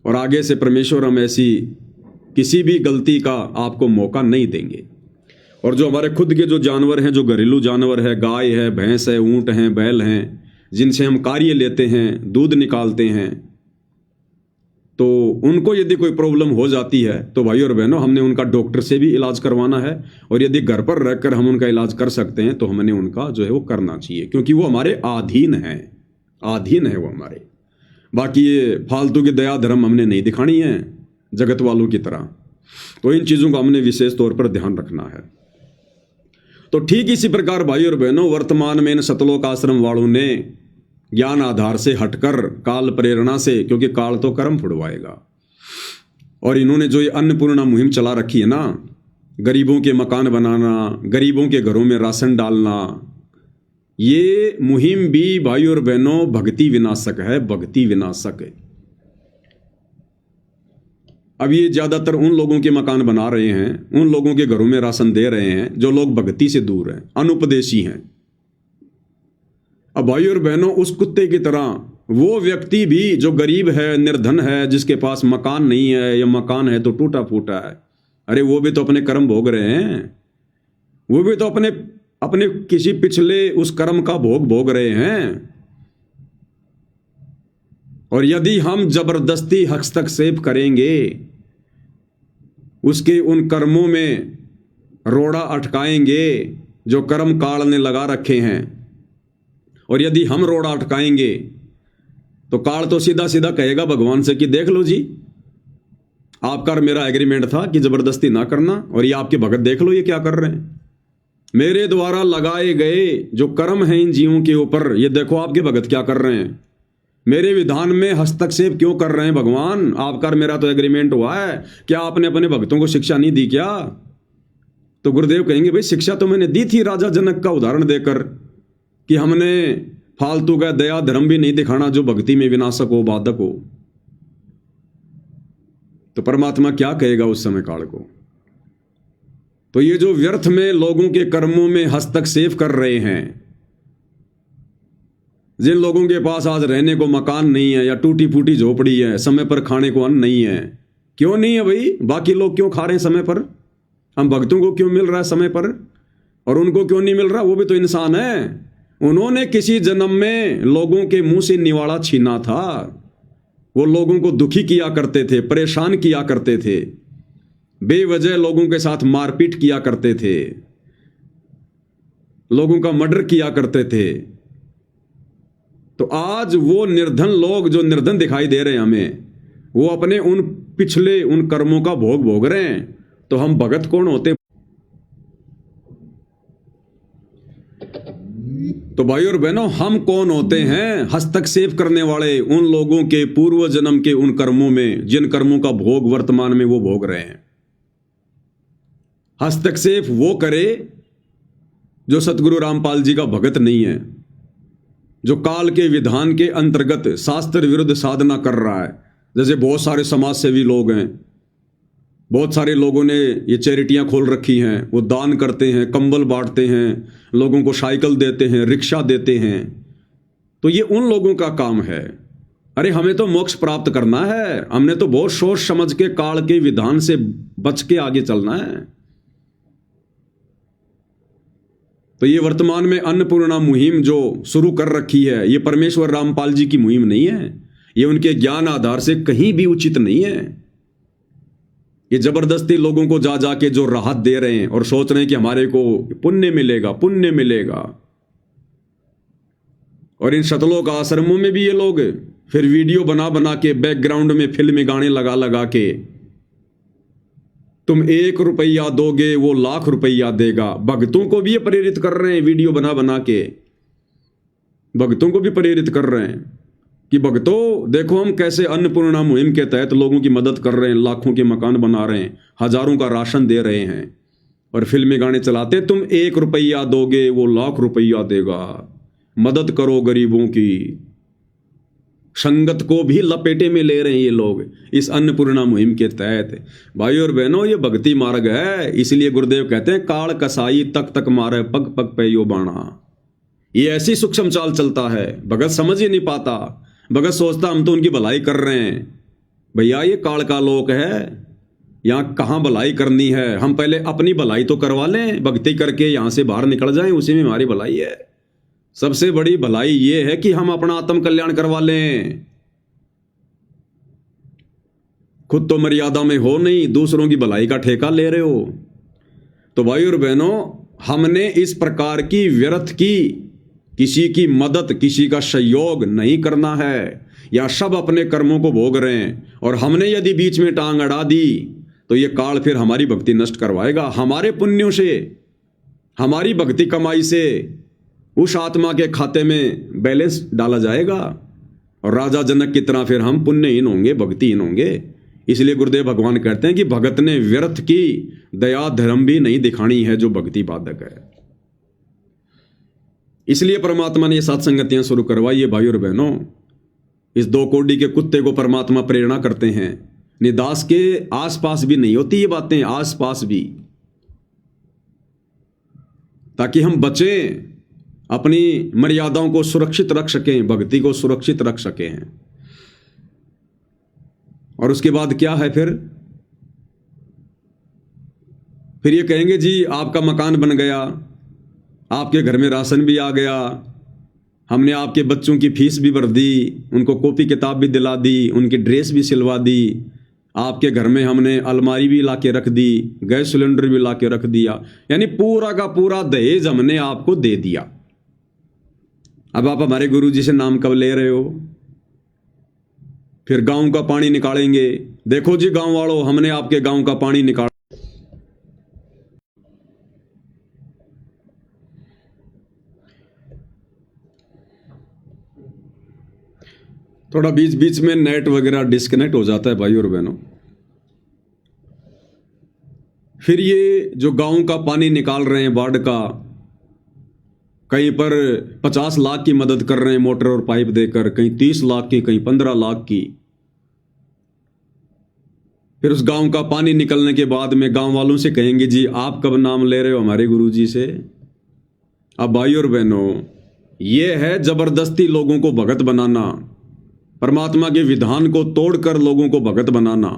और आगे से परमेश्वर हम ऐसी किसी भी गलती का आपको मौका नहीं देंगे। और जो हमारे खुद के जो जानवर हैं, जो घरेलू जानवर है, गाय है, भैंस है, ऊंट हैं, बैल हैं, जिनसे हम कार्य लेते हैं, दूध निकालते हैं, तो उनको यदि कोई प्रॉब्लम हो जाती है तो भाई और बहनों हमने उनका डॉक्टर से भी इलाज करवाना है। और यदि घर पर रहकर हम उनका इलाज कर सकते हैं तो हमने उनका जो है वो करना चाहिए, क्योंकि वो हमारे अधीन है, अधीन है वो हमारे। बाकी ये फालतू की दया धर्म हमने नहीं दिखानी है जगत वालों की तरह। तो इन चीज़ों का हमने विशेष तौर पर ध्यान रखना है। तो ठीक इसी प्रकार भाई और बहनों वर्तमान में इन सतलोक आश्रम वालों ने ज्ञान आधार से हटकर काल प्रेरणा से, क्योंकि काल तो कर्म फुड़वाएगा, और इन्होंने जो ये अन्नपूर्णा मुहिम चला रखी है ना, गरीबों के मकान बनाना, गरीबों के घरों में राशन डालना, ये मुहिम भी भाई और बहनों भक्ति विनाशक है, भक्ति विनाशक है। अब ये ज्यादातर उन लोगों के मकान बना रहे हैं, उन लोगों के घरों में राशन दे रहे हैं जो लोग भक्ति से दूर हैं, अनुपदेशी हैं। अब भाई और बहनों उस कुत्ते की तरह वो व्यक्ति भी जो गरीब है, निर्धन है, जिसके पास मकान नहीं है या मकान है तो टूटा फूटा है, अरे वो भी तो अपने कर्म भोग रहे हैं, वो भी तो अपने अपने किसी पिछले उस कर्म का भोग भोग रहे हैं। और यदि हम जबरदस्ती हस्तक्षेप करेंगे, उसके उन कर्मों में रोड़ा अटकाएंगे जो कर्म काल ने लगा रखे हैं, और यदि हम रोड़ा अटकाएंगे तो काल तो सीधा सीधा कहेगा भगवान से कि देख लो जी, आपका और मेरा एग्रीमेंट था कि जबरदस्ती ना करना, और ये आपके भगत देख लो ये क्या कर रहे हैं, मेरे द्वारा लगाए गए जो कर्म हैं इन जीवों के ऊपर, ये देखो आपके भगत क्या कर रहे हैं, मेरे विधान में हस्तक्षेप क्यों कर रहे हैं भगवान, आपका और मेरा तो एग्रीमेंट हुआ है, क्या आपने अपने भक्तों को शिक्षा नहीं दी क्या? तो गुरुदेव कहेंगे भाई शिक्षा तो मैंने दी थी राजा जनक का उदाहरण देकर कि हमने फालतू का दया धर्म भी नहीं दिखाना जो भक्ति में विनाशक हो, बाधक हो। तो परमात्मा क्या कहेगा उस समय काल को? तो ये जो व्यर्थ में लोगों के कर्मों में हस्तक्षेप कर रहे हैं, जिन लोगों के पास आज रहने को मकान नहीं है या टूटी फूटी झोपड़ी है, समय पर खाने को अन्न नहीं है, क्यों नहीं है भाई? बाकी लोग क्यों खा रहे हैं समय पर? हम भक्तों को क्यों मिल रहा है समय पर और उनको क्यों नहीं मिल रहा? वो भी तो इंसान है। उन्होंने किसी जन्म में लोगों के मुंह से निवाला छीना था, वो लोगों को दुखी किया करते थे, परेशान किया करते थे, बेवजह लोगों के साथ मारपीट किया करते थे, लोगों का मर्डर किया करते थे। तो आज वो निर्धन लोग जो निर्धन दिखाई दे रहे हैं हमें, वो अपने उन पिछले उन कर्मों का भोग भोग रहे हैं। तो हम भगत कौन होते? तो भाई और बहनों हम कौन होते हैं हस्तक्षेप करने वाले उन लोगों के पूर्व जन्म के उन कर्मों में, जिन कर्मों का भोग वर्तमान में वो भोग रहे हैं। हस्तक्षेप वो करे जो सतगुरु रामपाल जी का भगत नहीं है, जो काल के विधान के अंतर्गत शास्त्र विरुद्ध साधना कर रहा है। जैसे बहुत सारे समाज सेवी लोग हैं, बहुत सारे लोगों ने ये चैरिटियां खोल रखी हैं, वो दान करते हैं, कंबल बांटते हैं, लोगों को साइकिल देते हैं, रिक्शा देते हैं। तो ये उन लोगों का काम है। अरे हमें तो मोक्ष प्राप्त करना है, हमने तो बहुत सोच समझ के काल के विधान से बच के आगे चलना है। तो ये वर्तमान में अन्नपूर्णा मुहिम जो शुरू कर रखी है, ये परमेश्वर रामपाल जी की मुहिम नहीं है, ये उनके ज्ञान आधार से कहीं भी उचित नहीं है। ये जबरदस्ती लोगों को जा जाके जो राहत दे रहे हैं और सोच रहे हैं कि हमारे को पुण्य मिलेगा, पुण्य मिलेगा। और इन शतलोक आश्रमों में भी ये लोग फिर वीडियो बना बना के बैकग्राउंड में फिल्मी गाने लगा लगा के, तुम 1 रुपया दोगे वो लाख रुपया देगा। भक्तों को भी ये प्रेरित कर रहे हैं, वीडियो बना बना के भक्तों को भी प्रेरित कर रहे हैं कि भक्तों देखो हम कैसे अन्नपूर्णा मुहिम के तहत लोगों की मदद कर रहे हैं, लाखों के मकान बना रहे हैं, हजारों का राशन दे रहे हैं। और फिल्मी गाने चलाते, तुम 1 रुपया दोगे वो लाख रुपया देगा। मदद करो गरीबों की। संगत को भी लपेटे में ले रहे हैं ये लोग इस अन्नपूर्णा मुहिम के तहत। भाई और बहनों, ये भक्ति मार्ग है। इसलिए गुरुदेव कहते हैं, काल कसाई तक तक मारे पग पग पे यो बाणा। ये ऐसी सूक्ष्म चाल चलता है, भगत समझ ही नहीं पाता। भगत सोचता हम तो उनकी भलाई कर रहे हैं। भैया ये काल का लोक है, यहाँ कहाँ भलाई करनी है। हम पहले अपनी भलाई तो करवा लें, भक्ति करके यहाँ से बाहर निकल जाएं, उसी में हमारी भलाई है। सबसे बड़ी भलाई ये है कि हम अपना आत्म कल्याण करवा लें। खुद तो मर्यादा में हो नहीं, दूसरों की भलाई का ठेका ले रहे हो। तो भाई और बहनों, हमने इस प्रकार की व्यर्थ की किसी की मदद, किसी का सहयोग नहीं करना है। या सब अपने कर्मों को भोग रहे हैं और हमने यदि बीच में टांग अड़ा दी तो ये काल फिर हमारी भक्ति नष्ट करवाएगा। हमारे पुण्यों से, हमारी भक्ति कमाई से उस आत्मा के खाते में बैलेंस डाला जाएगा और राजा जनक की तरह फिर हम पुण्यहीन होंगे, भक्तिहीन होंगे। इसलिए गुरुदेव भगवान कहते हैं कि भगत ने व्यर्थ की दया धर्म भी नहीं दिखानी है जो भक्ति बाधक है। इसलिए परमात्मा ने ये सत्संगतियां शुरू करवाई है। भाई और बहनों, इस 2 कोड़ी के कुत्ते को परमात्मा प्रेरणा करते हैं। निदास के आसपास भी नहीं होती ये बातें, आसपास भी, ताकि हम बचें, अपनी मर्यादाओं को सुरक्षित रख सकें, भक्ति को सुरक्षित रख सकें। और उसके बाद क्या है फिर ये कहेंगे जी आपका मकान बन गया, आपके घर में राशन भी आ गया, हमने आपके बच्चों की फीस भी भर दी, उनको कॉपी किताब भी दिला दी, उनकी ड्रेस भी सिलवा दी, आपके घर में हमने अलमारी भी ला के रख दी, गैस सिलेंडर भी ला के रख दिया। यानी पूरा का पूरा दहेज हमने आपको दे दिया। अब आप हमारे गुरु जी से नाम कब ले रहे हो? फिर गांव का पानी निकालेंगे। देखो जी गांव वालों, हमने आपके गांव का पानी निकाला। थोड़ा बीच बीच में नेट वगैरह डिस्कनेक्ट हो जाता है भाई और बहनों। फिर ये जो गांव का पानी निकाल रहे हैं बाढ़ का, कहीं पर 50 लाख की मदद कर रहे हैं मोटर और पाइप देकर, कहीं 30 लाख की, कहीं 15 लाख की। फिर उस गांव का पानी निकलने के बाद में गांव वालों से कहेंगे जी आप कब नाम ले रहे हो हमारे गुरु जी से? अब भाई और बहनों, ये है जबरदस्ती लोगों को भगत बनाना, परमात्मा के विधान को तोड़कर लोगों को भगत बनाना।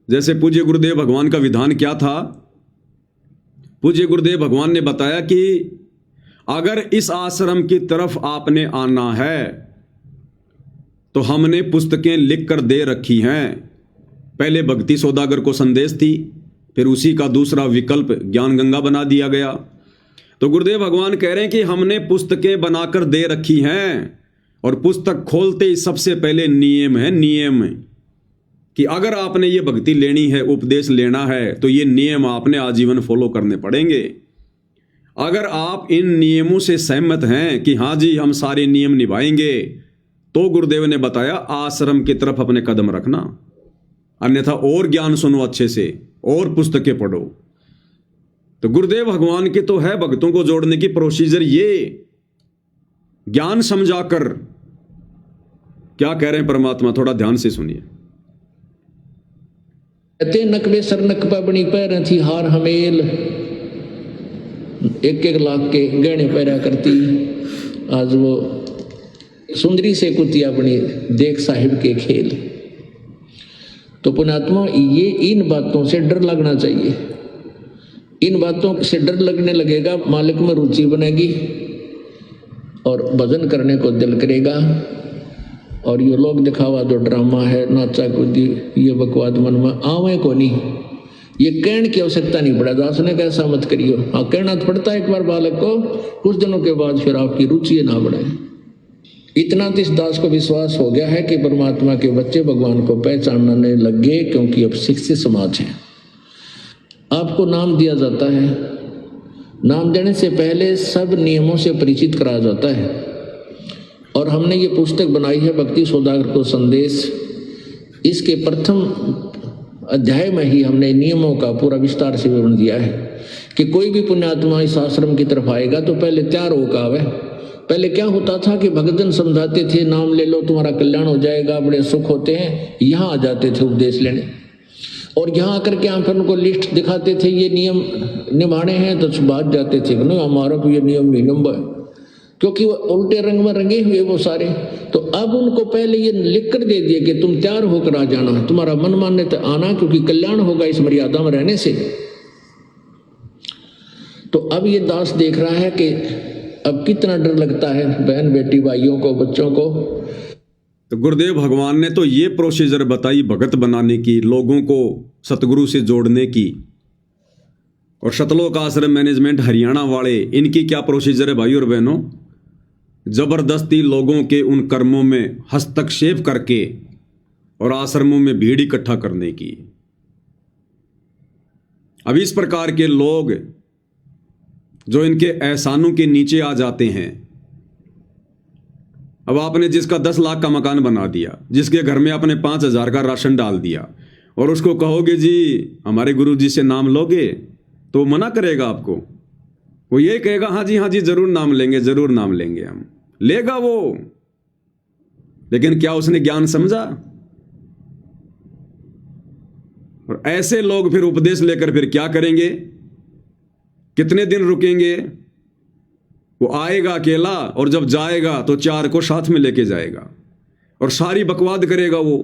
जैसे पूज्य गुरुदेव भगवान का विधान क्या था? पूज्य गुरुदेव भगवान ने बताया कि अगर इस आश्रम की तरफ आपने आना है तो हमने पुस्तकें लिखकर दे रखी हैं। पहले भक्ति सौदागर को संदेश थी, फिर उसी का दूसरा विकल्प ज्ञान गंगा बना दिया गया। तो गुरुदेव भगवान कह रहे हैं कि हमने पुस्तकें बनाकर दे रखी हैं, और पुस्तक खोलते ही सबसे पहले नियम है, नियम कि अगर आपने ये भक्ति लेनी है, उपदेश लेना है, तो ये नियम आपने आजीवन फॉलो करने पड़ेंगे। अगर आप इन नियमों से सहमत हैं कि हाँ जी हम सारे नियम निभाएंगे, तो गुरुदेव ने बताया आश्रम की तरफ अपने कदम रखना, अन्यथा और ज्ञान सुनो अच्छे से और पुस्तकें पढ़ो। तो गुरुदेव भगवान की तो है भक्तों को जोड़ने की प्रोसीजर, ये ज्ञान समझाकर। क्या कह रहे हैं परमात्मा, थोड़ा ध्यान से सुनिए। कहते नकबे सर नकबा बनी पैर थी हार हमेल, 1-1 लाख के गहने पैरा करती, आज वो सुंदरी से कुतिया बनी देख साहिब के खेल। तो पुण्यात्मा ये इन बातों से डर लगना चाहिए। इन बातों से डर लगने लगेगा, मालिक में रुचि बनेगी और भजन करने को दिल करेगा। और ये लोग दिखावा जो ड्रामा है, नाचा कूदी, ये बकवाद मन में आवे को नहीं, ये कहने की आवश्यकता नहीं पड़ा। दास ने कैसा मत करियो, हाँ कहना तो पड़ता है एक बार बालक को, कुछ दिनों के बाद फिर आपकी रुचि ना बढ़े। इतना तो इस दास को विश्वास हो गया है कि परमात्मा के बच्चे भगवान को पहचानने लग गए, क्योंकि अब शिक्षित समाज है। आपको नाम दिया जाता है, नाम देने से पहले सब नियमों से परिचित कराया जाता है। और हमने ये पुस्तक बनाई है भक्ति सौदागर को संदेश, इसके प्रथम अध्याय में ही हमने नियमों का पूरा विस्तार से विवरण दिया है कि कोई भी पुण्यात्मा इस आश्रम की तरफ आएगा तो पहले तैयार होकर आवे। पहले क्या होता था कि भक्तजन समझाते थे नाम ले लो तुम्हारा कल्याण हो जाएगा, बड़े सुख होते हैं, यहाँ आ जाते थे उपदेश लेने। और यहाँ आकर के हम फिर उनको लिस्ट दिखाते थे, ये नियम निभाने हैं, तो बात जाते थे नहीं हमारा तो ये नियम नहीं नंबर, क्योंकि वो उल्टे रंग में रंगे हुए वो सारे। तो अब उनको पहले ये लिख कर दे दिए कि तुम तैयार होकर आ जाना, तुम्हारा मन मानने तक आना, क्योंकि कल्याण होगा इस मर्यादा में रहने से। तो अब ये दास देख रहा है कि अब कितना डर लगता है बहन बेटी भाइयों को, बच्चों को। तो गुरुदेव भगवान ने तो ये प्रोसीजर बताई भगत बनाने की, लोगों को सतगुरु से जोड़ने की। और सतलोक आश्रम मैनेजमेंट हरियाणा वाले, इनकी क्या प्रोसीजर है भाई और बहनों? जबरदस्ती लोगों के उन कर्मों में हस्तक्षेप करके और आश्रमों में भीड़ इकट्ठा करने की। अब इस प्रकार के लोग जो इनके एहसानों के नीचे आ जाते हैं। अब आपने जिसका 10 लाख का मकान बना दिया, जिसके घर में आपने 5,000 का राशन डाल दिया, और उसको कहोगे जी हमारे गुरु जी से नाम लोगे, तो मना करेगा आपको। वो ये कहेगा हाँ जी जरूर नाम लेंगे, जरूर नाम लेंगे हम, लेगा वो। लेकिन क्या उसने ज्ञान समझा? और ऐसे लोग फिर उपदेश लेकर फिर क्या करेंगे? कितने दिन रुकेंगे? वो आएगा अकेला, और जब जाएगा तो 4 को साथ में लेके जाएगा, और सारी बकवाद करेगा। वो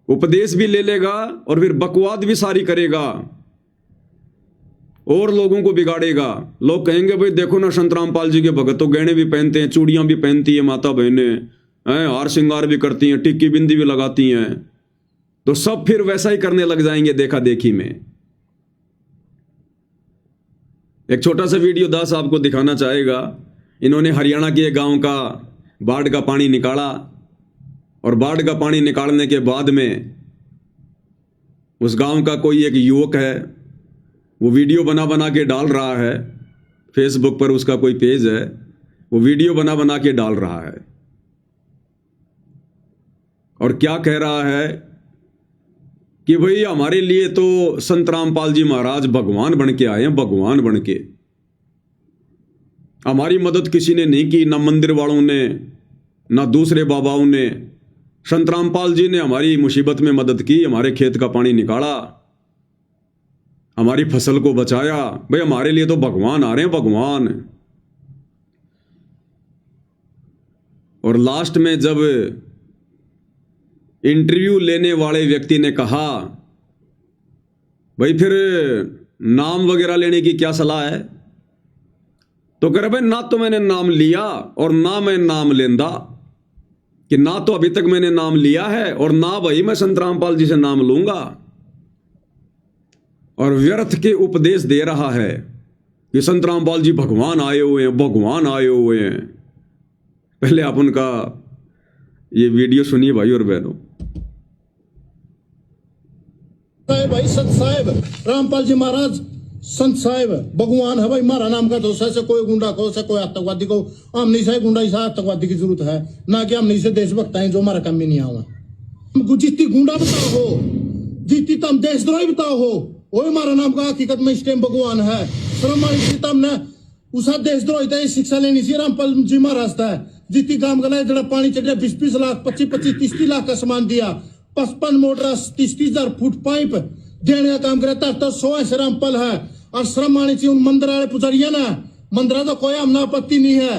उपदेश भी ले लेगा और फिर बकवाद भी सारी करेगा और लोगों को बिगाड़ेगा। लोग कहेंगे भाई देखो ना संत रामपाल जी के भगत तो गहने भी पहनते हैं, चूड़ियां भी पहनती है माता बहनें, हार श्रृंगार भी करती हैं, टिक्की बिंदी भी लगाती हैं। तो सब फिर वैसा ही करने लग जाएंगे देखा देखी में। एक छोटा सा वीडियो दास आपको दिखाना चाहेगा। इन्होंने हरियाणा के एक गांव का बाढ़ का पानी निकाला, और बाढ़ का पानी निकालने के बाद में उस गांव का कोई एक युवक है, वो वीडियो बना बना के डाल रहा है फेसबुक पर, उसका कोई पेज है, वो वीडियो बना बना के डाल रहा है। और क्या कह रहा है कि भाई हमारे लिए तो संत रामपाल जी महाराज भगवान बन के आए हैं, भगवान बन के। हमारी मदद किसी ने नहीं की, ना मंदिर वालों ने, ना दूसरे बाबाओं ने। संत रामपाल जी ने हमारी मुसीबत में मदद की, हमारे खेत का पानी निकाला, हमारी फसल को बचाया। भाई हमारे लिए तो भगवान आ रहे हैं, भगवान। और लास्ट में जब इंटरव्यू लेने वाले व्यक्ति ने कहा भाई फिर नाम वगैरह लेने की क्या सलाह है, तो कह रहे भाई ना तो मैंने नाम लिया और ना मैं नाम लेंदा, कि ना तो अभी तक मैंने नाम लिया है और ना भाई मैं संत रामपाल जी से नाम लूंगा। और व्यर्थ के उपदेश दे रहा है कि संत रामपाल जी भगवान आए हुए हैं, भगवान आए हुए हैं। पहले आप उनका ये वीडियो सुनिए भाई और बहनों। भाई संत साहेब रामपाल जी महाराज संत साहेब भगवान है भाई। मारा नाम का दोष है, कोई गुंडा को से कोई आतंकवादी को, हमने से गुंडा इसा आतंकवादी की जरूरत है ना, कि हमने से देशभक्त हैं जो हमारा काम में नहीं आवा। जितनी गुंडा बताओ हो, जितनी तम देशद्रोही बताओ हो, वही हमारा नाम का हकीकत में इस टाइम भगवान है। श्रम ने उसा देशद्रोही था शिक्षा लेनी सी रामपाल जी महाराज था। जितनी काम करना जरा पानी चढ़े 20-20 लाख 25-25-30 लाख का सामान दिया, 55 मोटर 30,000 फुट पाइप देने का काम करे तो 100 रामपाल है और श्रम आनी चाहिए उन मंदिर वाले पुजारिया ना। मंदिर तो कोई हमना आपत्ति नहीं है,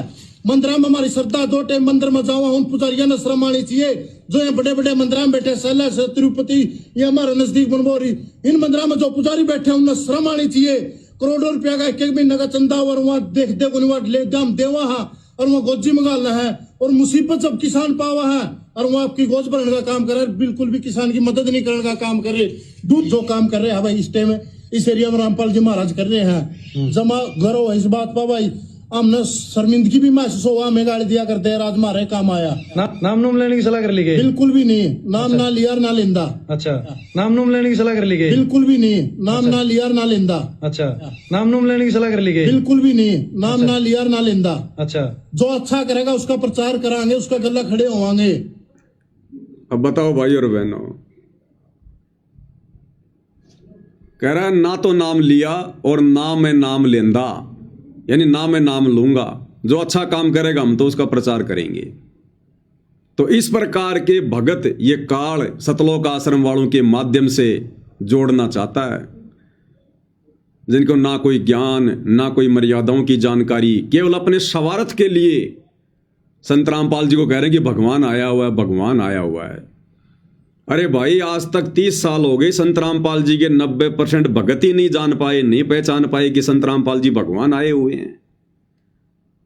मंदिर में हमारी श्रद्धा 2 टाइम मंदिर में जाओ, उन पुजारिया ने श्रम आनी चाहिए जो यहाँ बड़े बड़े मंदिर में बैठे सैला से तिरुपति ये हमारे नजदीक बनबोरी, इन मंदिर में जो पुजारी बैठे उन्हें श्रम आनी चाहिए। करोड़ों रुपया का एक एक महीने का चंदा और वहाँ देख देख वहाँ ले दाम देवा है और वहाँ गोजी मंगालना है और मुसीबत जब किसान पावा है और वहाँ आपकी गोज भरने का काम करे, बिल्कुल भी किसान की मदद नहीं करने का काम करे। दूध जो काम कर रहे हैं भाई इस टाइम इस एरिया में रामपाल जी महाराज कर रहे हैं, जमा गर्व है इस बात पर भाई। हमने शर्मिंदगी भी महसूस हुआ, हमें गाड़ी दिया करते हैं राज मारे काम आया। नाम नूम लेने की सलाह कर ली गई? बिल्कुल भी नहीं, नाम ना लिया ना लेंदा। अच्छा, नाम नूम लेने की सलाह कर ली गई? बिल्कुल भी नहीं, नाम ना लिया ना लेंदा। अच्छा, नाम नूम लेने की सलाह कर ली गई? बिल्कुल भी नहीं, नाम ना लिया ना लेंदा। अच्छा, जो अच्छा करेगा उसका प्रचार कराएंगे, उसका गला खड़े होवांगे। अब बताओ भाई और बहनों, कह रहा है ना तो नाम लिया और ना मैं नाम लेंदा, यानी ना मैं नाम लूंगा, जो अच्छा काम करेगा हम तो उसका प्रचार करेंगे। तो इस प्रकार के भगत ये काल सतलोक आश्रम वालों के माध्यम से जोड़ना चाहता है, जिनको ना कोई ज्ञान ना कोई मर्यादाओं की जानकारी, केवल अपने स्वार्थ के लिए संत रामपाल जी को कह रहे हैं कि भगवान आया हुआ है, भगवान आया हुआ है। अरे भाई, आज तक 30 साल हो गए, संत रामपाल जी के 90% भगत ही नहीं जान पाए, नहीं पहचान पाए कि संत रामपाल जी भगवान आए हुए हैं।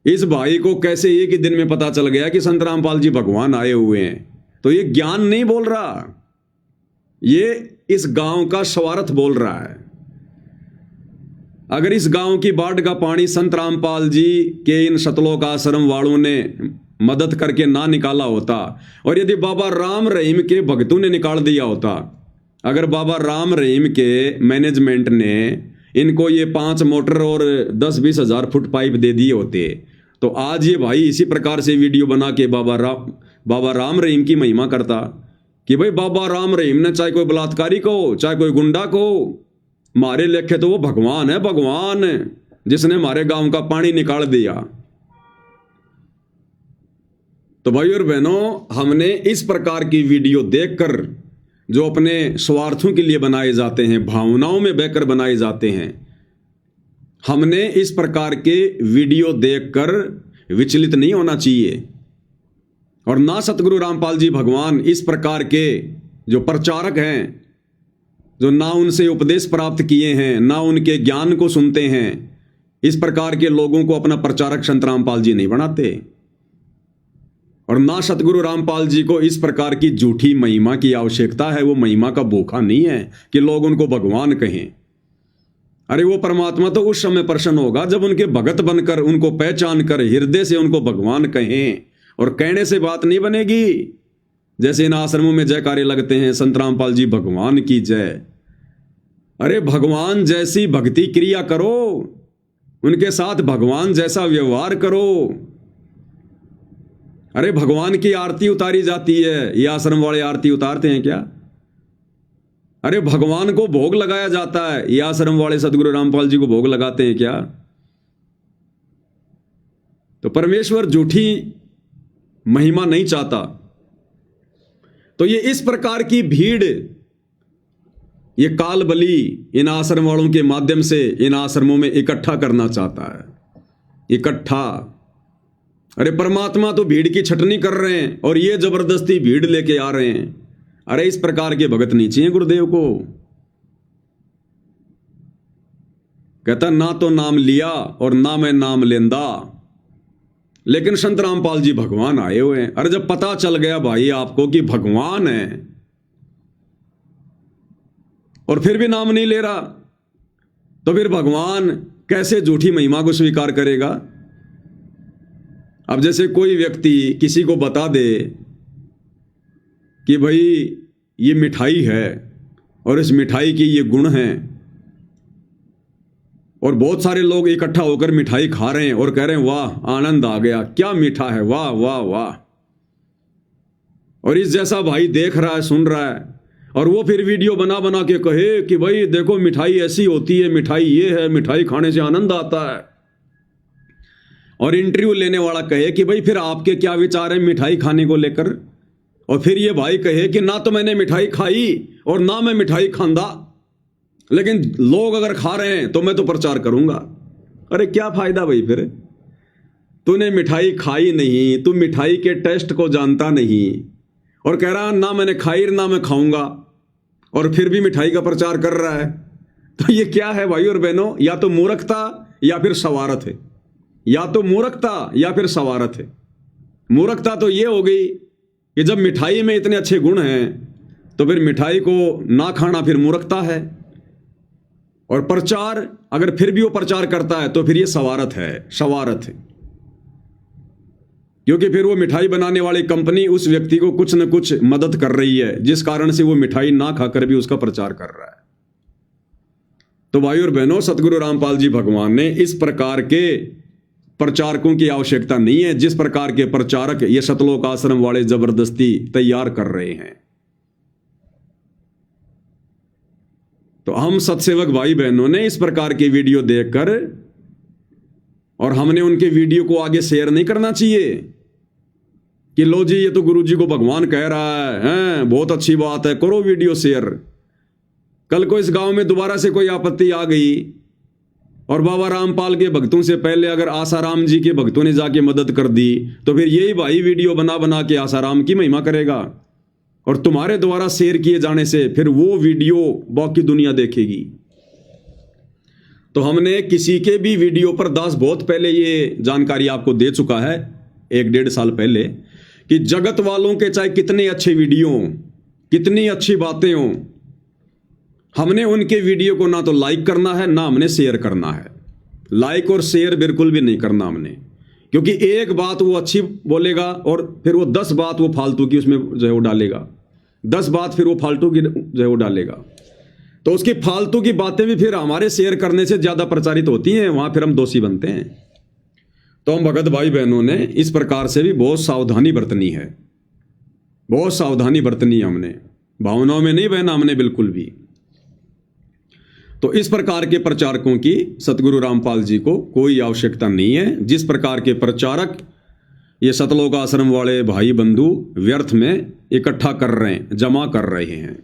इस भाई को कैसे एक ही दिन में पता चल गया कि संत रामपाल जी भगवान आए हुए हैं? तो ये ज्ञान नहीं बोल रहा, ये इस गांव का स्वार्थ बोल रहा है। अगर इस गांव की बाढ़ का पानी संत रामपाल जी के इन सतलोक आश्रम वालों ने मदद करके ना निकाला होता, और यदि बाबा राम रहीम के भक्तों ने निकाल दिया होता, अगर बाबा राम रहीम के मैनेजमेंट ने इनको ये 5 मोटर और 10-20 हज़ार फुट पाइप दे दिए होते, तो आज ये भाई इसी प्रकार से वीडियो बना के बाबा राम रहीम की महिमा करता कि भाई बाबा राम रहीम ने चाहे कोई बलात्कारी को चाहे कोई गुंडा को मारे लेखे तो वो भगवान है, भगवान जिसने हमारे गांव का पानी निकाल दिया। तो भाई और बहनों, हमने इस प्रकार की वीडियो देखकर, जो अपने स्वार्थों के लिए बनाए जाते हैं, भावनाओं में बहकर बनाए जाते हैं, हमने इस प्रकार के वीडियो देखकर विचलित नहीं होना चाहिए। और ना सतगुरु रामपाल जी भगवान इस प्रकार के जो प्रचारक हैं, जो ना उनसे उपदेश प्राप्त किए हैं, ना उनके ज्ञान को सुनते हैं, इस प्रकार के लोगों को अपना प्रचारक संत रामपाल जी नहीं बनाते। और ना सतगुरु रामपाल जी को इस प्रकार की झूठी महिमा की आवश्यकता है। वो महिमा का भूखा नहीं है कि लोग उनको भगवान कहें। अरे वो परमात्मा तो उस समय प्रसन्न होगा जब उनके भगत बनकर, उनको पहचान कर, हृदय से उनको भगवान कहें। और कहने से बात नहीं बनेगी। जैसे इन आश्रमों में जयकारे लगते हैं, संत रामपाल जी भगवान की जय। अरे भगवान जैसी भक्ति क्रिया करो, उनके साथ भगवान जैसा व्यवहार करो। अरे भगवान की आरती उतारी जाती है, ये आश्रम वाले आरती उतारते हैं क्या? अरे भगवान को भोग लगाया जाता है, ये आश्रम वाले सदगुरु रामपाल जी को भोग लगाते हैं क्या? तो परमेश्वर झूठी महिमा नहीं चाहता। तो ये इस प्रकार की भीड़, ये काल बली इन आश्रम वालों के माध्यम से इन आश्रमों में इकट्ठा करना चाहता है, इकट्ठा। अरे परमात्मा तो भीड़ की छटनी कर रहे हैं और ये जबरदस्ती भीड़ लेके आ रहे हैं। अरे इस प्रकार के भगत नहीं चाहिए गुरुदेव को। कहता ना तो नाम लिया और ना मैं नाम लेंदा, लेकिन संत रामपाल जी भगवान आए हुए हैं। अरे जब पता चल गया भाई आपको कि भगवान है और फिर भी नाम नहीं ले रहा, तो फिर भगवान कैसे झूठी महिमा को स्वीकार करेगा? अब जैसे कोई व्यक्ति किसी को बता दे कि भाई ये मिठाई है और इस मिठाई की ये गुण हैं, और बहुत सारे लोग इकट्ठा होकर मिठाई खा रहे हैं और कह रहे हैं वाह आनंद आ गया, क्या मीठा है, वाह वाह वाह। और इस जैसा भाई देख रहा है, सुन रहा है, और वो फिर वीडियो बना बना के कहे कि भाई देखो मिठाई ऐसी होती है, मिठाई ये है, मिठाई खाने से आनंद आता है। और इंटरव्यू लेने वाला कहे कि भाई फिर आपके क्या विचार है मिठाई खाने को लेकर? और फिर ये भाई कहे कि ना तो मैंने मिठाई खाई और ना मैं मिठाई खांदा, लेकिन लोग अगर खा रहे हैं तो मैं तो प्रचार करूंगा। अरे क्या फायदा भाई, फिर तूने मिठाई खाई नहीं, तू मिठाई के टेस्ट को जानता नहीं और कह रहा ना मैंने खाई ना मैं खाऊंगा, और फिर भी मिठाई का प्रचार कर रहा है। तो ये क्या है भाई और बहनों? या तो मूर्खता या फिर सवारत है, या तो मूर्खता या फिर सवारत है। मूर्खता तो ये हो गई कि जब मिठाई में इतने अच्छे गुण हैं तो फिर मिठाई को ना खाना फिर मूर्खता है, और प्रचार अगर फिर भी वो प्रचार करता है तो फिर ये सवारत है, शवारत है। क्योंकि फिर वो मिठाई बनाने वाली कंपनी उस व्यक्ति को कुछ न कुछ मदद कर रही है, जिस कारण से वो मिठाई ना खाकर भी उसका प्रचार कर रहा है। तो भाई और बहनों, सतगुरु रामपाल जी भगवान ने इस प्रकार के प्रचारकों की आवश्यकता नहीं है जिस प्रकार के प्रचारक ये सतलोक आश्रम वाले जबरदस्ती तैयार कर रहे हैं। तो हम सत्सेवक भाई बहनों ने इस प्रकार की वीडियो देखकर, और हमने उनके वीडियो को आगे शेयर नहीं करना चाहिए कि लो जी ये तो गुरु जी को भगवान कह रहा है, बहुत अच्छी बात है, करो वीडियो शेयर। कल को इस गांव में दोबारा से कोई आपत्ति आ गई और बाबा रामपाल के भक्तों से पहले अगर आसाराम जी के भक्तों ने जाके मदद कर दी तो फिर यही भाई वीडियो बना बना के आसाराम की महिमा करेगा, और तुम्हारे द्वारा शेयर किए जाने से फिर वो वीडियो बाकी दुनिया देखेगी। तो हमने किसी के भी वीडियो पर, दास बहुत पहले ये जानकारी आपको दे चुका है, 1-1.5 साल पहले, कि जगत वालों के चाहे कितने अच्छे वीडियो हों, कितनी अच्छी बातें हों, हमने उनके वीडियो को ना तो लाइक करना है ना हमने शेयर करना है। लाइक और शेयर बिल्कुल भी नहीं करना हमने, क्योंकि एक बात वो अच्छी बोलेगा और फिर वो 10 बात वो फालतू की उसमें जो है वो डालेगा, 10 बात फिर वो फालतू की जो है वो डालेगा। तो उसकी फालतू की बातें भी फिर हमारे शेयर करने से ज़्यादा प्रचारित होती हैं, वहाँ फिर हम दोषी बनते हैं। तो हम भगत भाई बहनों ने इस प्रकार से भी बहुत सावधानी बरतनी है, बहुत सावधानी बरतनी है हमने, भावनाओं में नहीं बहना हमने बिल्कुल भी। तो इस प्रकार के प्रचारकों की सतगुरु रामपाल जी को कोई आवश्यकता नहीं है। जिस प्रकार के प्रचारक ये सतलोक आश्रम वाले भाई बंधु व्यर्थ में इकट्ठा कर रहे हैं, जमा कर रहे हैं,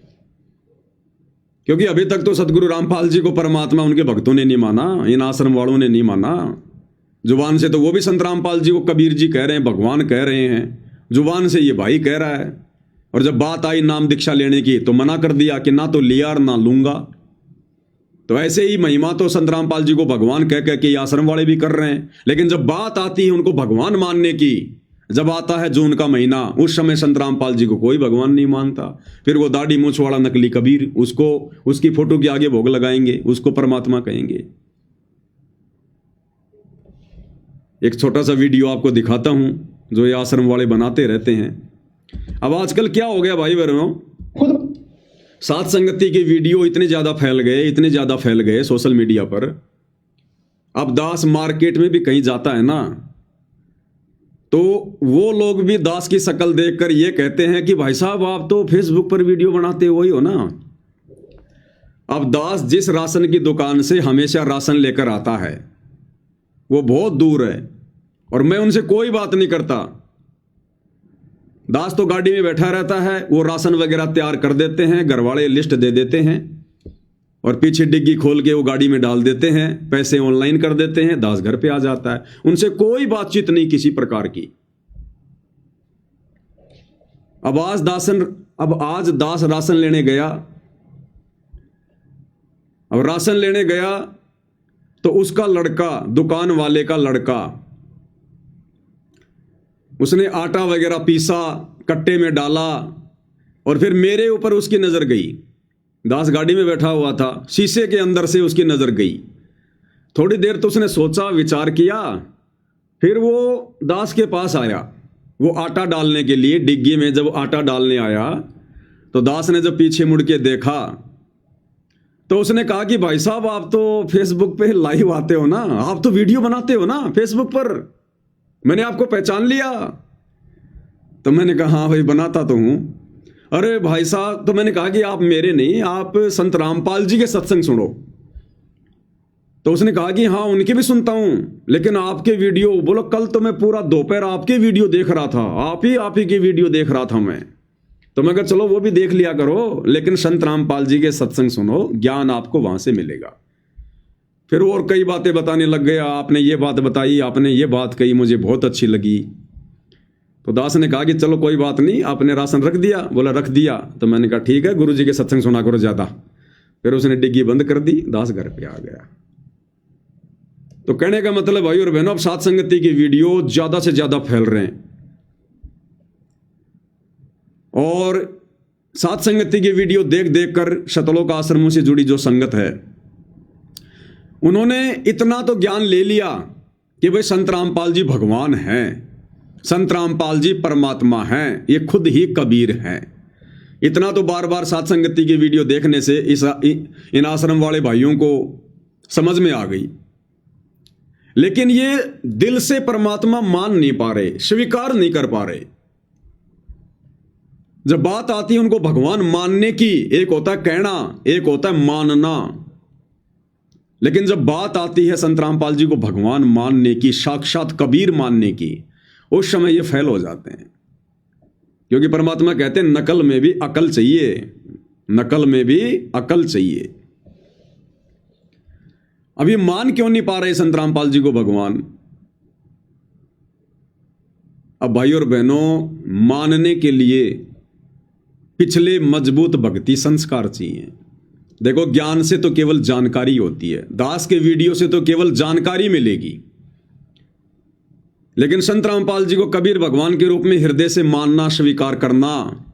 क्योंकि अभी तक तो सतगुरु रामपाल जी को परमात्मा उनके भक्तों ने नहीं माना, इन आश्रम वालों ने नहीं माना। जुबान से तो वो भी संत रामपाल जी को कबीर जी कह रहे हैं, भगवान कह रहे हैं, जुबान से ये भाई कह रहा है, और जब बात आई नाम दीक्षा लेने की तो मना कर दिया कि ना तो लिया और ना लूंगा। तो ऐसे ही महिमा तो संत रामपाल जी को भगवान कह कह के ये आश्रम वाले भी कर रहे हैं, लेकिन जब बात आती है उनको भगवान मानने की, जब आता है जून का महीना, उस समय संत रामपाल जी को कोई भगवान नहीं मानता। फिर वो दाढ़ी मूछ वाला नकली कबीर, उसको उसकी फोटो के आगे भोग लगाएंगे, उसको परमात्मा कहेंगे। एक छोटा सा वीडियो आपको दिखाता हूं जो ये आश्रम वाले बनाते रहते हैं। अब आजकल क्या हो गया भाई बहनों, साथ संगति के वीडियो इतने ज़्यादा फैल गए सोशल मीडिया पर। अब दास मार्केट में भी कहीं जाता है ना, तो वो लोग भी दास की शक्ल देखकर ये कहते हैं कि भाई साहब आप तो फेसबुक पर वीडियो बनाते हो ही हो ना। अब दास जिस राशन की दुकान से हमेशा राशन लेकर आता है वो बहुत दूर है, और मैं उनसे कोई बात नहीं करता। दास तो गाड़ी में बैठा रहता है, वो राशन वगैरह तैयार कर देते हैं, घर वाले लिस्ट दे देते हैं और पीछे डिग्गी खोल के वो गाड़ी में डाल देते हैं, पैसे ऑनलाइन कर देते हैं, दास घर पे आ जाता है। उनसे कोई बातचीत नहीं किसी प्रकार की। अब आज दास राशन लेने गया, अब राशन लेने गया तो उसका लड़का, दुकान वाले का लड़का, उसने आटा वगैरह पीसा, कट्टे में डाला, और फिर मेरे ऊपर उसकी नज़र गई। दास गाड़ी में बैठा हुआ था, शीशे के अंदर से उसकी नज़र गई। थोड़ी देर तो उसने सोचा, विचार किया, फिर वो दास के पास आया, वो आटा डालने के लिए डिग्गी में जब आटा डालने आया तो दास ने जब पीछे मुड़ के देखा तो उसने कहा कि भाई साहब आप तो फेसबुक पे लाइव आते हो ना, आप तो वीडियो बनाते हो ना फेसबुक पर, मैंने आपको पहचान लिया। तो मैंने कहा हाँ भाई बनाता तो हूँ। अरे भाई साहब, तो मैंने कहा कि आप मेरे नहीं, आप संत रामपाल जी के सत्संग सुनो। तो उसने कहा कि हाँ उनके भी सुनता हूँ, लेकिन आपके वीडियो, बोलो कल तो मैं पूरा दोपहर आपके वीडियो देख रहा था, आप ही के वीडियो देख रहा था मैं। तो मैं कहा चलो वो भी देख लिया करो, लेकिन संत रामपाल जी के सत्संग सुनो, ज्ञान आपको वहां से मिलेगा। फिर और कई बातें बताने लग गया, आपने ये बात बताई, आपने ये बात कही, मुझे बहुत अच्छी लगी। तो दास ने कहा कि चलो कोई बात नहीं, आपने राशन रख दिया? बोला रख दिया। तो मैंने कहा ठीक है, गुरु जी के सत्संग सुना करो ज्यादा। फिर उसने डिग्गी बंद कर दी, दास घर पे आ गया। तो कहने का मतलब भाई और बहनों, अब सात संगति की वीडियो ज्यादा से ज्यादा फैल रहे हैं, और सात संगति की वीडियो देख देख कर शतलोक आश्रमों से जुड़ी जो संगत है, उन्होंने इतना तो ज्ञान ले लिया कि भाई संत रामपाल जी भगवान हैं, संत रामपाल जी परमात्मा हैं, ये खुद ही कबीर हैं। इतना तो बार बार सात संगति की वीडियो देखने से इन आश्रम वाले भाइयों को समझ में आ गई, लेकिन ये दिल से परमात्मा मान नहीं पा रहे, स्वीकार नहीं कर पा रहे। जब बात आती है उनको भगवान मानने की, एक होता है कहना, एक होता है मानना, लेकिन जब बात आती है संत रामपाल जी को भगवान मानने की, साक्षात कबीर मानने की, उस समय ये फेल हो जाते हैं। क्योंकि परमात्मा कहते हैं नकल में भी अकल चाहिए, नकल में भी अकल चाहिए। अभी मान क्यों नहीं पा रहे संत रामपाल जी को भगवान? अब भाई और बहनों, मानने के लिए पिछले मजबूत भक्ति संस्कार चाहिए। देखो, ज्ञान से तो केवल जानकारी होती है, दास के वीडियो से तो केवल जानकारी मिलेगी, लेकिन संत रामपाल जी को कबीर भगवान के रूप में हृदय से मानना, स्वीकार करना,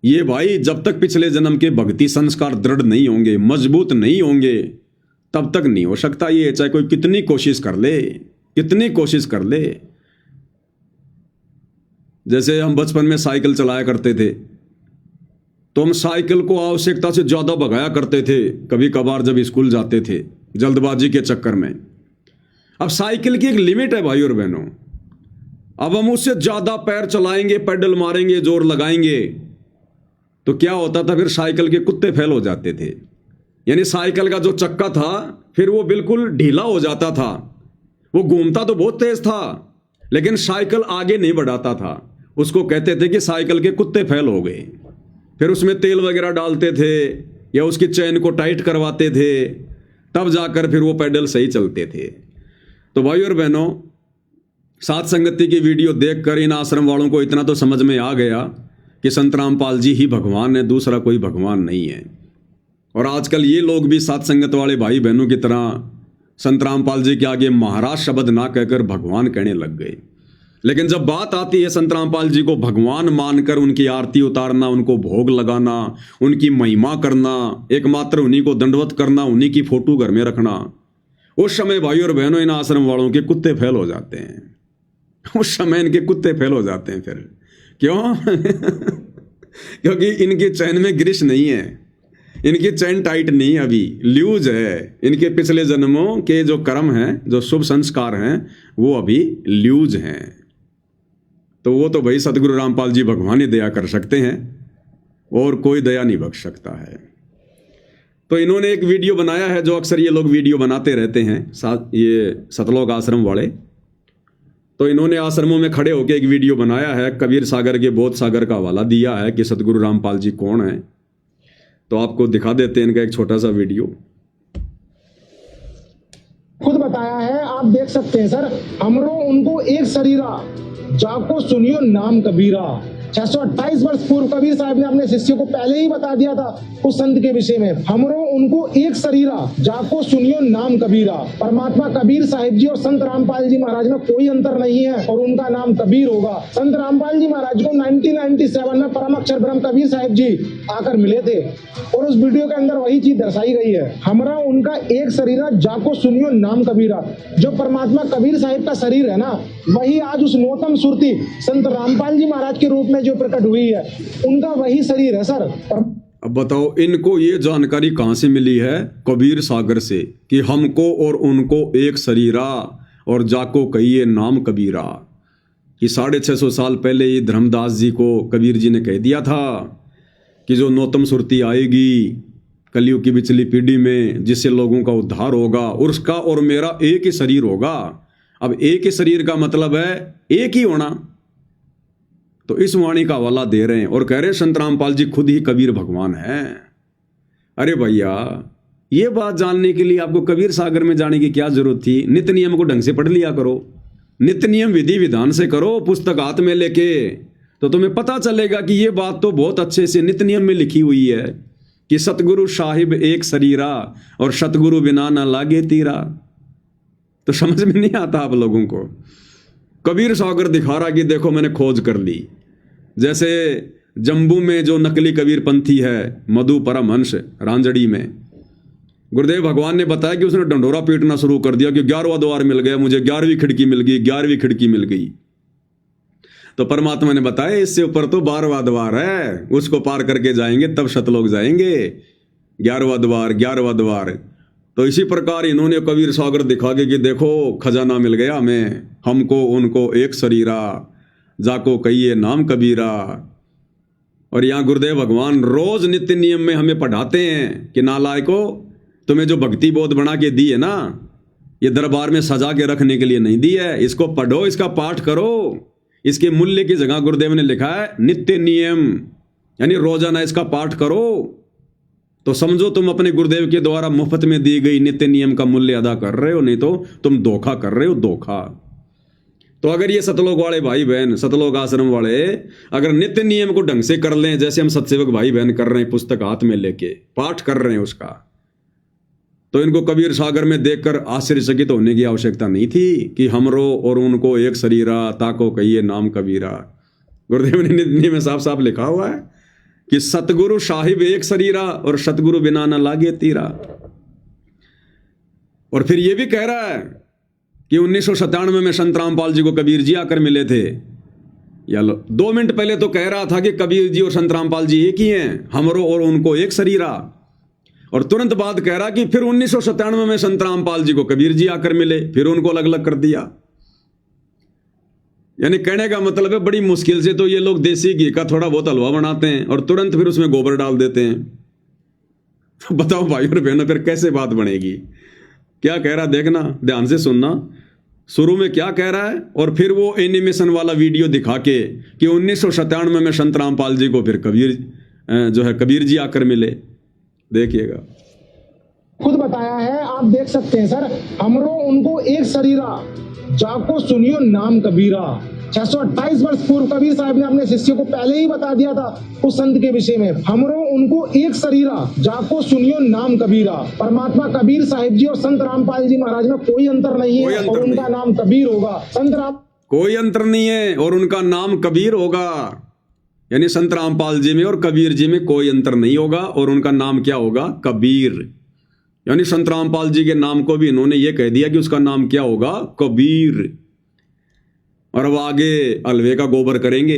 ये भाई जब तक पिछले जन्म के भक्ति संस्कार दृढ़ नहीं होंगे, मजबूत नहीं होंगे, तब तक नहीं हो सकता ये, चाहे कोई कितनी कोशिश कर ले, कितनी कोशिश कर ले। जैसे हम बचपन में साइकिल चलाया करते थे, तो हम साइकिल को आवश्यकता से ज्यादा भगाया करते थे, कभी कभार जब स्कूल जाते थे जल्दबाजी के चक्कर में। अब साइकिल की एक लिमिट है भाई और बहनों, अब हम उससे ज्यादा पैर चलाएंगे, पेडल मारेंगे, जोर लगाएंगे, तो क्या होता था, फिर साइकिल के कुत्ते फैल हो जाते थे। यानी साइकिल का जो चक्का था फिर वो बिल्कुल ढीला हो जाता था, वो घूमता तो बहुत तेज था लेकिन साइकिल आगे नहीं बढ़ाता था। उसको कहते थे कि साइकिल के कुत्ते फैल हो गए। फिर उसमें तेल वगैरह डालते थे या उसकी चैन को टाइट करवाते थे, तब जाकर फिर वो पैडल सही चलते थे। तो भाई और बहनों, सात संगति की वीडियो देखकर इन आश्रम वालों को इतना तो समझ में आ गया कि संत रामपाल जी ही भगवान है, दूसरा कोई भगवान नहीं है। और आजकल ये लोग भी सात संगत वाले भाई बहनों की तरह संत रामपाल जी के आगे महाराज शब्द ना कहकर भगवान कहने लग गए। लेकिन जब बात आती है संत रामपाल जी को भगवान मानकर उनकी आरती उतारना, उनको भोग लगाना, उनकी महिमा करना, एकमात्र उन्हीं को दंडवत करना, उन्हीं की फोटो घर में रखना, उस समय भाई और बहनों इन आश्रम वालों के कुत्ते फैल हो जाते हैं। उस समय इनके कुत्ते फैल हो जाते हैं। फिर क्यों? क्योंकि इनकी चैन में ग्रीस नहीं है, इनकी चैन टाइट नहीं, अभी लूज है। इनके पिछले जन्मों के जो कर्म हैं, जो शुभ संस्कार हैं, वो अभी लूज हैं। तो वो तो भाई सतगुरु रामपाल जी भगवान ही दया कर सकते हैं, और कोई दया नहीं बख्श सकता है। तो इन्होंने एक वीडियो बनाया है, जो अक्सर ये लोग वीडियो बनाते रहते हैं, ये सतलोक आश्रम वाले। तो इन्होंने आश्रमों में खड़े होकर एक वीडियो बनाया है, कबीर सागर के बोध सागर का हवाला दिया है कि सतगुरु रामपाल जी कौन है। तो आपको दिखा देते हैं इनका एक छोटा सा वीडियो। खुद बताया है, आप देख सकते हैं सर। हमरो उनको एक शरीरा, जाको सुनियो नाम कबीरा। 628 वर्ष पूर्व कबीर साहब ने अपने शिष्य को पहले ही बता दिया था उस संत के विषय में। हमरो उनको एक शरीरा, जाको सुनियो नाम कबीरा। परमात्मा कबीर साहिब जी और संत रामपाल जी महाराज में कोई अंतर नहीं है, और उनका नाम कबीर होगा। संत रामपाल जी महाराज को 1997 में परम अक्षर ब्रह्म कबीर साहिब जी आकर मिले थे, और उस वीडियो के अंदर वही चीज दर्शाई गई है। हमरा उनका एक शरीरा, जाको सुनियो नाम कबीरा। जो परमात्मा कबीर साहिब का शरीर है ना, वही आज उस नौतम सुरती संत रामपाल जी महाराज के रूप में जो प्रकट हुई है, उनका वही शरीर है सर। अब बताओ, इनको ये जानकारी कहां से मिली है? कबीर सागर से, कि हमको और उनको एक शरीरा, और जाको कहिए नाम कबीरा। कि 650 साल पहले ये धर्मदास जी को कबीर जी ने कह दिया था कि जो नौतम सुरती आएगी कलयुग की पिछली पीढ़ी में, जिससे लोगों का उद्धार होगा, उसका और मेरा एक ही शरीर होगा। अब एक ही शरीर का मतलब है एक ही होना। तो इस वाणी का हवाला दे रहे हैं और कह रहे हैं संत रामपाल जी खुद ही कबीर भगवान हैं। अरे भैया, ये बात जानने के लिए आपको कबीर सागर में जाने की क्या जरूरत थी? नित्य नियम को ढंग से पढ़ लिया करो, नित्य नियम विधि विधान से करो, पुस्तक हाथ में लेके, तो तुम्हें पता चलेगा कि ये बात तो बहुत अच्छे से नित्य नियम में लिखी हुई है कि सतगुरु साहिब एक शरीरा और सतगुरु बिना ना लागे तीरा। तो समझ में नहीं आता आप लोगों को। कबीर सागर दिखा रहा कि देखो मैंने खोज कर ली। जैसे जम्बू में जो नकली कबीर पंथी है मधु परमहंस रांजड़ी में, गुरुदेव भगवान ने बताया कि उसने डंडोरा पीटना शुरू कर दिया कि 11वां द्वार मिल गया मुझे, 11वीं खिड़की मिल गई, 11वीं खिड़की मिल गई। तो परमात्मा ने बताया इससे ऊपर तो 12वां द्वार है, उसको पार करके जाएंगे तब सतलोक जाएंगे। 11वां द्वार, 11वां द्वार। तो इसी प्रकार इन्होंने कबीर सागर दिखा के कि देखो खजाना मिल गया हमें, हमको उनको एक शरीरा, जाको कहिए नाम कबीरा। और यहाँ गुरुदेव भगवान रोज नित्य नियम में हमें पढ़ाते हैं कि नालायको, तुम्हें जो भक्ति बोध बना के दी है ना, ये दरबार में सजा के रखने के लिए नहीं दी है। इसको पढ़ो, इसका पाठ करो। इसके मूल्य की जगह गुरुदेव ने लिखा है नित्य नियम, यानी रोजाना इसका पाठ करो। तो समझो तुम अपने गुरुदेव के द्वारा मुफ्त में दी गई नित्य नियम का मूल्य अदा कर रहे हो, नहीं तो तुम धोखा कर रहे हो, धोखा। तो अगर ये सतलोक वाले भाई बहन, सतलोक आश्रम वाले अगर नित्य नियम को ढंग से कर लें, जैसे हम सत्सेवक भाई बहन कर रहे हैं, पुस्तक हाथ में लेके पाठ कर रहे हैं उसका, तो इनको कबीर सागर में देखकर आश्चर्यचकित होने की आवश्यकता नहीं थी कि हमरो और उनको एक शरीरा, ताको कहिए नाम कबीरा। गुरुदेव ने नित्य नियम में साफ साफ लिखा हुआ है कि सतगुरु साहिब एक शरीरा और सतगुरु बिना न लागे तीरा। और फिर यह भी कह रहा है कि 1997 में संत रामपाल जी को कबीर जी आकर मिले थे। या लो 2 मिनट पहले तो कह रहा था कि कबीर जी और संत रामपाल जी एक ही हैं, हमरो और उनको एक शरीरा। और तुरंत बाद कह रहा कि फिर 1997 में संत रामपाल जी को कबीर जी आकर मिले, फिर उनको अलग अलग कर दिया। यानी कहने का मतलब है बड़ी मुश्किल से तो ये लोग देसी घी का थोड़ा बहुत हलवा बनाते हैं और तुरंत फिर उसमें गोबर डाल देते हैं। तो बताओ भाई और बहनों, फिर कैसे बात बनेगी? क्या कह रहा देखना, ध्यान से सुनना। शुरू में क्या कह रहा है और फिर वो एनिमेशन वाला वीडियो दिखा के कि 1997 में संत रामपाल जी को फिर कबीर जी आकर मिले। देखिएगा, खुद बताया है, आप देख सकते हैं सर। हमरो उनको एक शरीरा, जाको सुनियो नाम कबीरा। 628 वर्ष पूर्व कबीर साहब ने अपने शिष्य को पहले ही बता दिया था उस संत के विषय में, हमरो उनको एक शरीरा, जाको सुनियो नाम कबीरा। परमात्मा कबीर साहिब जी और संत रामपाल जी महाराज में कोई अंतर नहीं है और उनका नाम कबीर होगा। कोई अंतर नहीं है और उनका नाम कबीर होगा। यानी संत रामपाल जी में और कबीर जी में कोई अंतर नहीं होगा और उनका नाम क्या होगा? कबीर। यानी संत रामपाल जी के नाम को भी इन्होंने ये कह दिया कि उसका नाम क्या होगा? कबीर। और अब आगे अलवे का गोबर करेंगे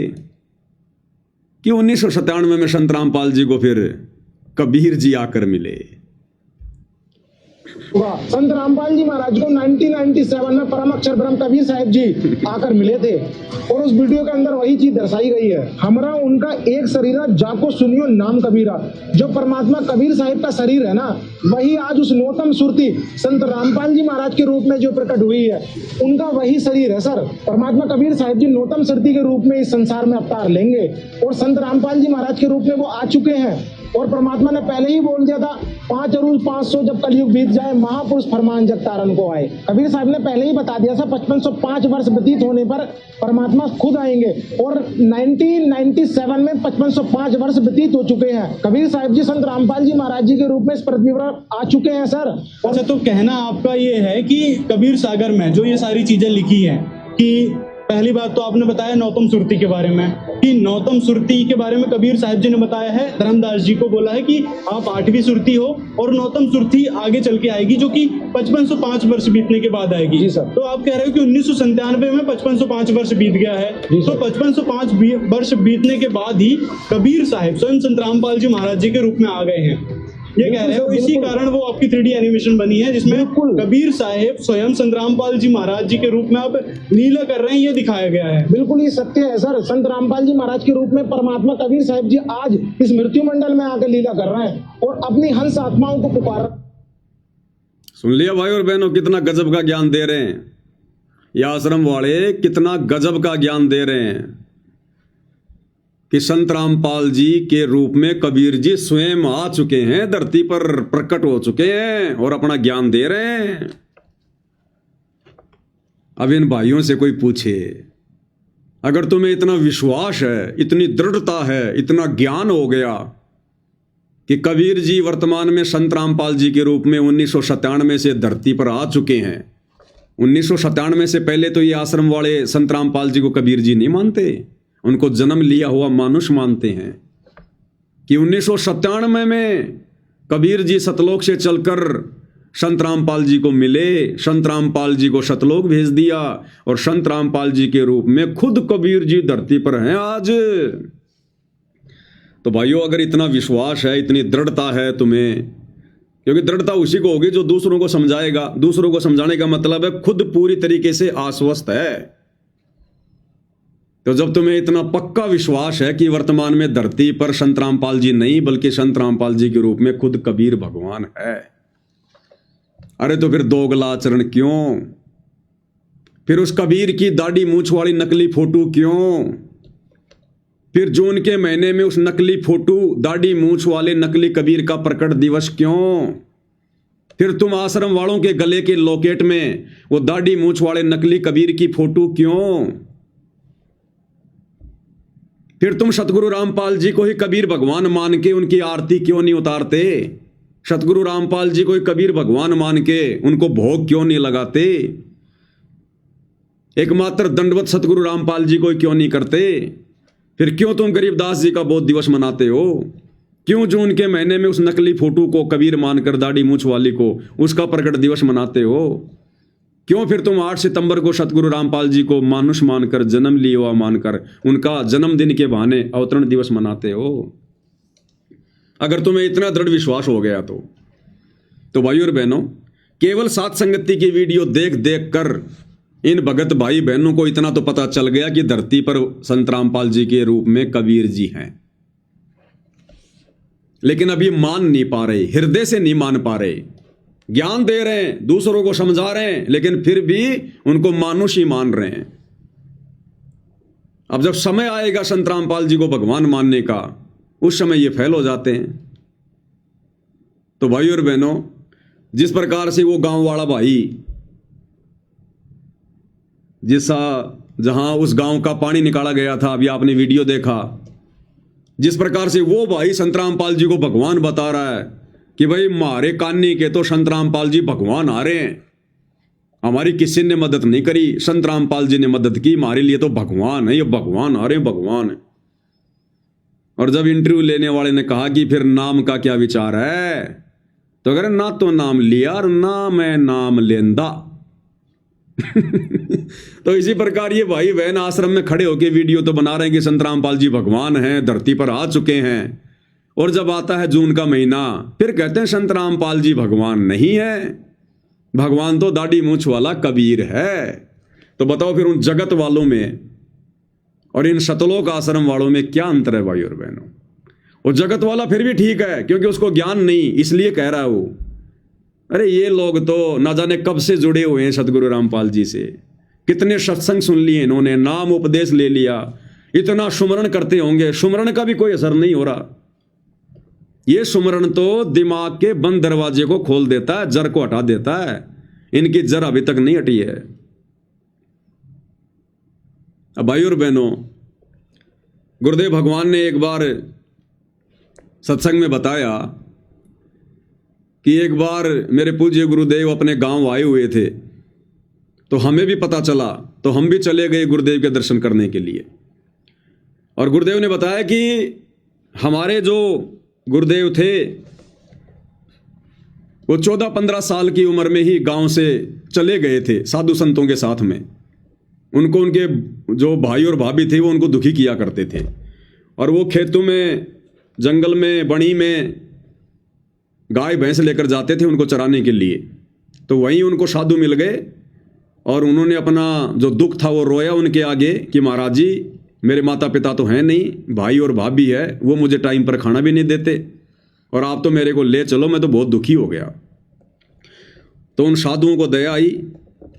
कि 1997 में संत रामपाल जी को फिर कबीर जी आकर मिले। संत रामपाल जी महाराज को 1997 में परम अक्षर ब्रह्म कबीर साहिब जी आकर मिले थे और उस वीडियो के अंदर वही चीज दर्शाई गई है, हमरा उनका एक शरीरा, जाको सुनियो नाम कबीरा। जो परमात्मा कबीर साहिब का शरीर है ना, वही आज उस नौतम सुरती संत रामपाल जी महाराज के रूप में जो प्रकट हुई है, उनका वही शरीर है सर। परमात्मा कबीर साहिब जी नौतम सुरती के रूप में इस संसार में अवतार लेंगे और संत रामपाल जी महाराज के रूप में वो आ चुके हैं। और परमात्मा ने पहले ही बोल दिया था 5 अरूज 500 जब कलयुग बीत जाए, महापुरुष फरमान जगतारन को आए। कबीर साहब ने पहले ही बता दिया था 5505 वर्ष व्यतीत होने पर परमात्मा खुद आएंगे और 1997 में 5505 वर्ष व्यतीत हो चुके हैं। कबीर साहब जी संत रामपाल जी महाराज जी के रूप में इस पृथ्वी पर आ चुके हैं सर। अच्छा, तो कहना आपका ये है कि कबीर सागर में जो ये सारी चीजें लिखी हैं, कि पहली बात तो आपने बताया नौतम सुरती के बारे में, कि नौतम सुरती के बारे में कबीर साहिब जी ने बताया है, धर्मदास जी को बोला है कि आप 8वीं सुरती हो और नौतम सुरती आगे चल के आएगी जो कि 5505 वर्ष बीतने के बाद आएगी। जी सर। तो आप कह रहे हो कि 1997 में 5505 वर्ष बीत गया है, तो 5505 वर्ष बीतने के बाद ही कबीर साहिब स्वयं संत रामपाल जी महाराज जी के रूप में आ गए हैं, ये कह रहे हो। इसी कारण वो आपकी 3D एनिमेशन बनी है जिसमें कबीर साहिब स्वयं संत रामपाल जी महाराज जी के रूप में आप लीला कर रहे हैं, ये दिखाया गया है। बिल्कुल ये सत्य है सर। संत रामपाल जी महाराज के रूप में परमात्मा कबीर साहिब जी आज इस मृत्यु मंडल में आकर लीला कर रहे हैं और अपनी हंस आत्माओं को पुकार। सुन लिया भाई और बहनों, कितना गजब का ज्ञान दे रहे हैं ये आश्रम वाले, कितना गजब का ज्ञान दे रहे हैं। कि संत रामपाल जी के रूप में कबीर जी स्वयं आ चुके हैं, धरती पर प्रकट हो चुके हैं और अपना ज्ञान दे रहे हैं। अब इन भाइयों से कोई पूछे, अगर तुम्हें इतना विश्वास है, इतनी दृढ़ता है, इतना ज्ञान हो गया कि कबीर जी वर्तमान में संत रामपाल जी के रूप में 1997 से धरती पर आ चुके हैं। 1997 से पहले तो ये आश्रम वाले संत रामपाल जी को कबीर जी नहीं मानते, उनको जन्म लिया हुआ मानुष मानते हैं। कि 1997 में कबीर जी सतलोक से चलकर संत रामपाल जी को मिले, संत रामपाल जी को सतलोक भेज दिया और संत रामपाल जी के रूप में खुद कबीर जी धरती पर हैं आज। तो भाइयों, अगर इतना विश्वास है, इतनी दृढ़ता है तुम्हें, क्योंकि दृढ़ता उसी को होगी जो दूसरों को समझाएगा। दूसरों को समझाने का मतलब है खुद पूरी तरीके से आश्वस्त है। तो जब तुम्हें इतना पक्का विश्वास है कि वर्तमान में धरती पर संत रामपाल जी नहीं बल्कि संत रामपाल जी के रूप में खुद कबीर भगवान है, अरे तो फिर दोगला आचरण क्यों? फिर उस कबीर की दाढ़ी मूछ वाली नकली फोटो क्यों? फिर जून के महीने में उस नकली फोटो, दाढ़ी मूछ वाले नकली कबीर का प्रकट दिवस क्यों? फिर तुम आश्रम वालों के गले के लॉकेट में वो दाढ़ी मूछ वाले नकली कबीर की फोटो क्यों? फिर तुम सतगुरु रामपाल जी को ही कबीर भगवान मान के उनकी आरती क्यों नहीं उतारते? सतगुरु रामपाल जी को ही कबीर भगवान मान के उनको भोग क्यों नहीं लगाते? एकमात्र दंडवत सतगुरु रामपाल जी को ही क्यों नहीं करते? फिर क्यों तुम गरीबदास जी का बोध दिवस मनाते हो? क्यों जून के महीने में उस नकली फोटो को कबीर मानकर, दाढ़ी मूछ वाली को, उसका प्रकट दिवस मनाते हो? क्यों फिर तुम 8 सितंबर को सतगुरु रामपाल जी को मानुष मानकर, जन्म लिया हुआ मानकर उनका जन्मदिन के बहाने अवतरण दिवस मनाते हो? अगर तुम्हें इतना दृढ़ विश्वास हो गया तो भाइयों और बहनों, केवल सात संगति की वीडियो देख देख कर इन भगत भाई बहनों को इतना तो पता चल गया कि धरती पर संत रामपाल जी के रूप में कबीर जी हैं। लेकिन अब ये मान नहीं पा रहे, हृदय से नहीं मान पा रहे। ज्ञान दे रहे हैं, दूसरों को समझा रहे हैं, लेकिन फिर भी उनको मानुष ही मान रहे हैं। अब जब समय आएगा संत रामपाल जी को भगवान मानने का, उस समय ये फेल हो जाते हैं। तो भाइयों और बहनों, जिस प्रकार से वो गांव वाला भाई, जहां उस गांव का पानी निकाला गया था, अभी आपने वीडियो देखा, जिस प्रकार से वो भाई संत रामपाल जी को भगवान बता रहा है कि भाई मारे कान्नी के तो संत रामपाल जी भगवान आ रहे हैं, हमारी किसी ने मदद नहीं करी, संत रामपाल जी ने मदद की, हमारे लिए तो भगवान है, ये भगवान आ रहे हैं, भगवान है। और जब इंटरव्यू लेने वाले ने कहा कि फिर नाम का क्या विचार है, तो अगर ना तो नाम लिया और ना मैं नाम लेंदा। तो इसी प्रकार ये भाई बहन आश्रम में खड़े होकर वीडियो तो बना रहे हैं कि संत रामपाल जी भगवान हैं, धरती पर आ चुके हैं, और जब आता है जून का महीना फिर कहते हैं संत रामपाल जी भगवान नहीं है, भगवान तो दाढ़ी मूछ वाला कबीर है। तो बताओ फिर उन जगत वालों में और इन सतलोक आश्रम वालों में क्या अंतर है भाई और बहनों? वो जगत वाला फिर भी ठीक है क्योंकि उसको ज्ञान नहीं, इसलिए कह रहा है वो। अरे ये लोग तो ना जाने कब से जुड़े हुए हैं सतगुरु रामपाल जी से, कितने सत्संग सुन लिए इन्होंने, नाम उपदेश ले लिया, इतना सुमरण करते होंगे, सुमरण का भी कोई असर नहीं हो रहा। ये सुमरण तो दिमाग के बंद दरवाजे को खोल देता है, जड़ को हटा देता है, इनकी जड़ अभी तक नहीं हटी है। अब भाई और बहनों, गुरुदेव भगवान ने एक बार सत्संग में बताया कि एक बार मेरे पूज्य गुरुदेव अपने गांव आए हुए थे, तो हमें भी पता चला, तो हम भी चले गए गुरुदेव के दर्शन करने के लिए। और गुरुदेव ने बताया कि हमारे जो गुरुदेव थे वो 14-15 साल की उम्र में ही गांव से चले गए थे साधु संतों के साथ में। उनको उनके जो भाई और भाभी थे वो उनको दुखी किया करते थे, और वो खेतों में, जंगल में, बणी में गाय भैंस लेकर जाते थे उनको चराने के लिए। तो वहीं उनको साधु मिल गए और उन्होंने अपना जो दुख था वो रोया उनके आगे कि महाराज जी, मेरे माता पिता तो हैं नहीं, भाई और भाभी है, वो मुझे टाइम पर खाना भी नहीं देते, और आप तो मेरे को ले चलो, मैं तो बहुत दुखी हो गया। तो उन साधुओं को दया आई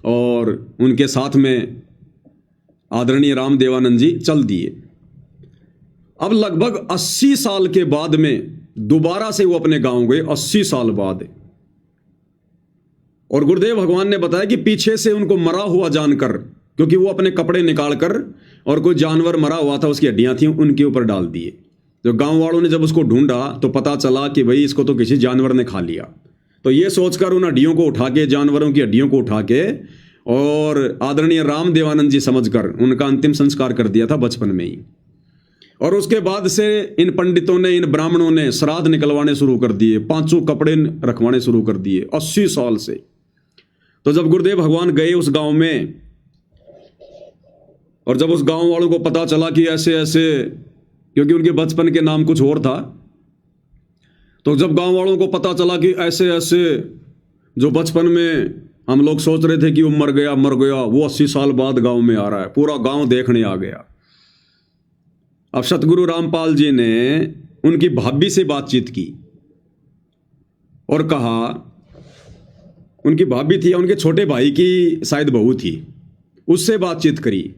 और उनके साथ में आदरणीय राम देवानंद जी चल दिए। अब लगभग 80 साल के बाद में दोबारा से वो अपने गांव गए, 80 साल बाद। और गुरुदेव भगवान ने बताया कि पीछे से उनको मरा हुआ जानकर, क्योंकि वो अपने कपड़े निकालकर और कोई जानवर मरा हुआ था उसकी हड्डियां थी उनके ऊपर डाल दिए। तो गांव वालों ने जब उसको ढूंढा तो पता चला कि भाई इसको तो किसी जानवर ने खा लिया। तो ये सोचकर उन हड्डियों को उठा के, जानवरों की हड्डियों को उठा के, और आदरणीय राम देवानंद जी समझकर उनका अंतिम संस्कार कर दिया था बचपन में ही। और उसके बाद से इन पंडितों ने, इन ब्राह्मणों ने श्राद्ध निकलवाने शुरू कर दिए, 5 कपड़े रखवाने शुरू कर दिए 80 साल से। तो जब गुरुदेव भगवान गए उस गांव में, और जब उस गांव वालों को पता चला कि ऐसे ऐसे, क्योंकि उनके बचपन के नाम कुछ और था, तो जब गांव वालों को पता चला कि ऐसे ऐसे जो बचपन में हम लोग सोच रहे थे कि वो मर गया, वो 80 साल बाद गांव में आ रहा है, पूरा गांव देखने आ गया। अब सतगुरु रामपाल जी ने उनकी भाभी से बातचीत की और कहा, उनकी भाभी थी या उनके छोटे भाई की शायद बहू थी, उससे बातचीत करी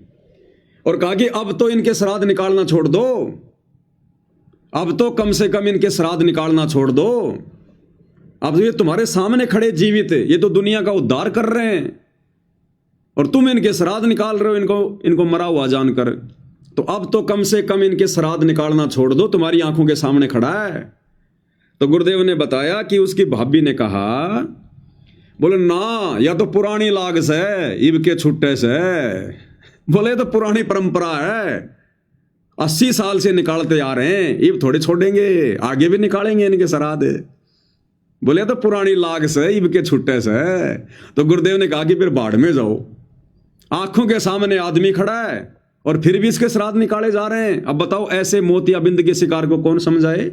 और कहा कि अब तो इनके श्राद्ध निकालना छोड़ दो, अब तो कम से कम इनके श्राद्ध निकालना छोड़ दो। अब तो ये तुम्हारे सामने खड़े जीवित, ये तो दुनिया का उद्धार कर रहे हैं और तुम इनके श्राद्ध निकाल रहे हो इनको मरा हुआ जानकर। तो अब तो कम से कम इनके श्राद्ध निकालना छोड़ दो, तुम्हारी आंखों के सामने खड़ा है। तो गुरुदेव ने बताया कि उसकी भाभी ने कहा, बोले ना, या तो पुरानी लाग से, इब के छुट्टे से, बोले तो पुरानी परंपरा है, 80 साल से निकालते आ रहे हैं, इब थोड़े छोड़ेंगे, आगे भी निकालेंगे इनके श्राद्ध। बोले तो पुरानी लाग से, इब के छुट्टे से। तो गुरुदेव ने कहा कि फिर बाढ़ में जाओ, आंखों के सामने आदमी खड़ा है और फिर भी इसके श्राद्ध निकाले जा रहे हैं। अब बताओ ऐसे मोतियाबिंद के शिकार को कौन समझाए।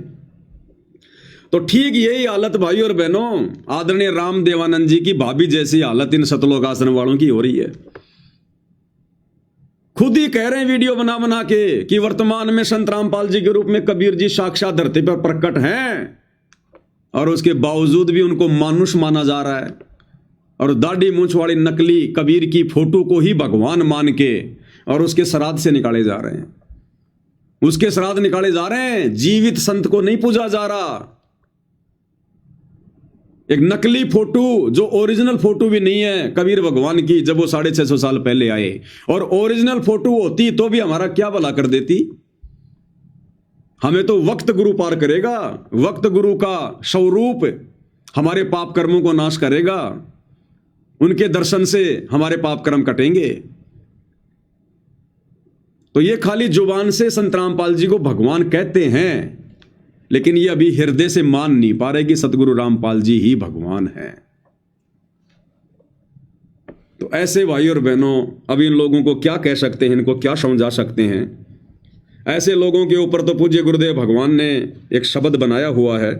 तो ठीक यही हालत भाई और बहनों, आदरणीय राम देवानंद जी की भाभी जैसी हालत इन सतलोक आश्रम वालों की हो रही है। खुद ही कह रहे हैं वीडियो बना बना के कि वर्तमान में संत रामपाल जी के रूप में कबीर जी साक्षात धरती पर प्रकट हैं, और उसके बावजूद भी उनको मानुष माना जा रहा है और दाढ़ी मूंछ वाली नकली कबीर की फोटो को ही भगवान मान के और उसके श्राद्ध से निकाले जा रहे हैं, उसके श्राद्ध निकाले जा रहे हैं। जीवित संत को नहीं पूजा जा रहा। एक नकली फोटो जो ओरिजिनल फोटो भी नहीं है कबीर भगवान की, जब वो 650 साल पहले आए, और ओरिजिनल फोटो होती तो भी हमारा क्या भला कर देती। हमें तो वक्त गुरु पार करेगा, वक्त गुरु का स्वरूप हमारे पाप कर्मों को नाश करेगा, उनके दर्शन से हमारे पाप कर्म कटेंगे। तो ये खाली जुबान से संत रामपाल जी को भगवान कहते हैं, लेकिन ये अभी हृदय से मान नहीं पा रहे कि सतगुरु रामपाल जी ही भगवान हैं। तो ऐसे भाई और बहनों, अब इन लोगों को क्या कह सकते हैं, इनको क्या समझा सकते हैं। ऐसे लोगों के ऊपर तो पूज्य गुरुदेव भगवान ने एक शब्द बनाया हुआ है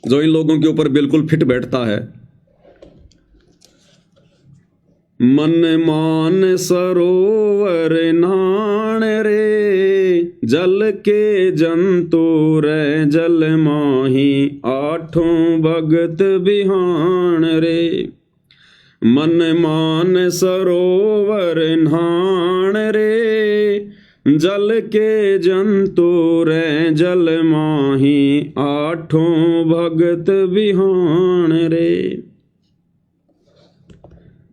जो इन लोगों के ऊपर बिल्कुल फिट बैठता है। मन मान सरोवर नाण रे, जल के जंतु रे जल माही, आठों भगत बिहान रे। मन मान सरोवर नाण रे, जल के जंतु रे जल माही, आठों भगत बिहान रे।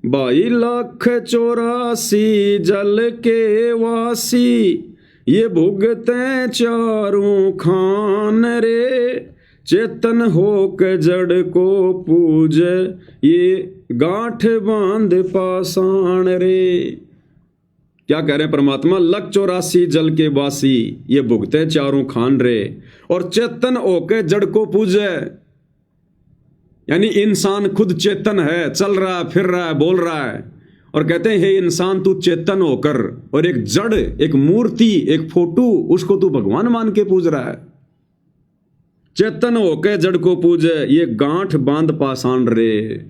22,84,000 जल के वासी, ये भुगते चारों खान रे। चेतन होक जड़ को पूज, ये गांठ बांध पाषाण रे। क्या कह रहे हैं परमात्मा, 1,84,000 जल के वासी, ये भुगते चारों खान रे, और चेतन होके जड़ को पूजे। यानी इंसान खुद चेतन है, चल रहा है, फिर रहा है, बोल रहा है, और कहते हैं हे इंसान तू चेतन होकर, और एक जड़, एक मूर्ति, एक फोटो, उसको तू भगवान मान के पूज रहा है। चेतन होके जड़ को पूजे, ये गांठ बांध पाषाण रे।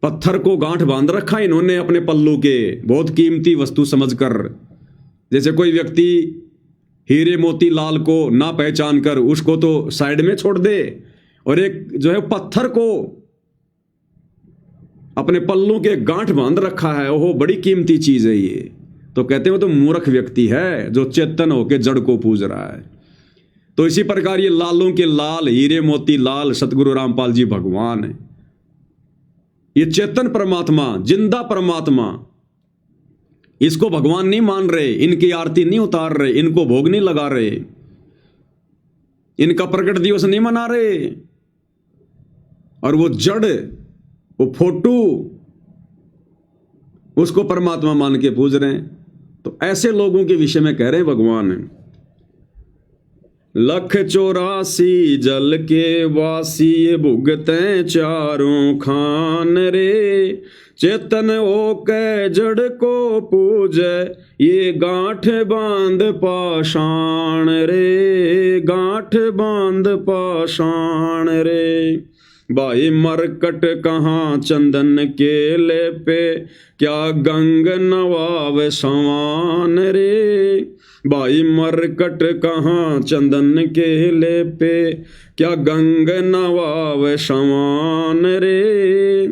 पत्थर को गांठ बांध रखा इन्होंने अपने पल्लू के, बहुत कीमती वस्तु समझकर। जैसे कोई व्यक्ति हीरे मोती लाल को ना पहचान कर उसको तो साइड में छोड़ दे, और एक जो है पत्थर को अपने पल्लू के गांठ बांध रखा है, ओहो बड़ी कीमती चीज है ये। तो कहते हैं वो तो मूर्ख व्यक्ति है जो चेतन होके जड़ को पूज रहा है। तो इसी प्रकार ये लालों के लाल, हीरे मोती लाल सतगुरु रामपाल जी भगवान है। ये चेतन परमात्मा, जिंदा परमात्मा, इसको भगवान नहीं मान रहे, इनकी आरती नहीं उतार रहे, इनको भोग नहीं लगा रहे, इनका प्रकट दिवस नहीं मना रहे, और वो जड़, वो फोटो, उसको परमात्मा मान के पूज रहे हैं। तो ऐसे लोगों के विषय में कह रहे हैं भगवान, 184 जल के वासी भुगते चारों खान रे, चेतन होके जड़ को पूजे ये गांठ बांध पाषाण रे, गांठ बांध पाषाण रे। भाई मरकट कहाँ चंदन के लेपे, क्या गंग नवाव सवान रे। भाई मरकट कहाँ चंदन के लेपे, क्या गंग नवाव सवान रे।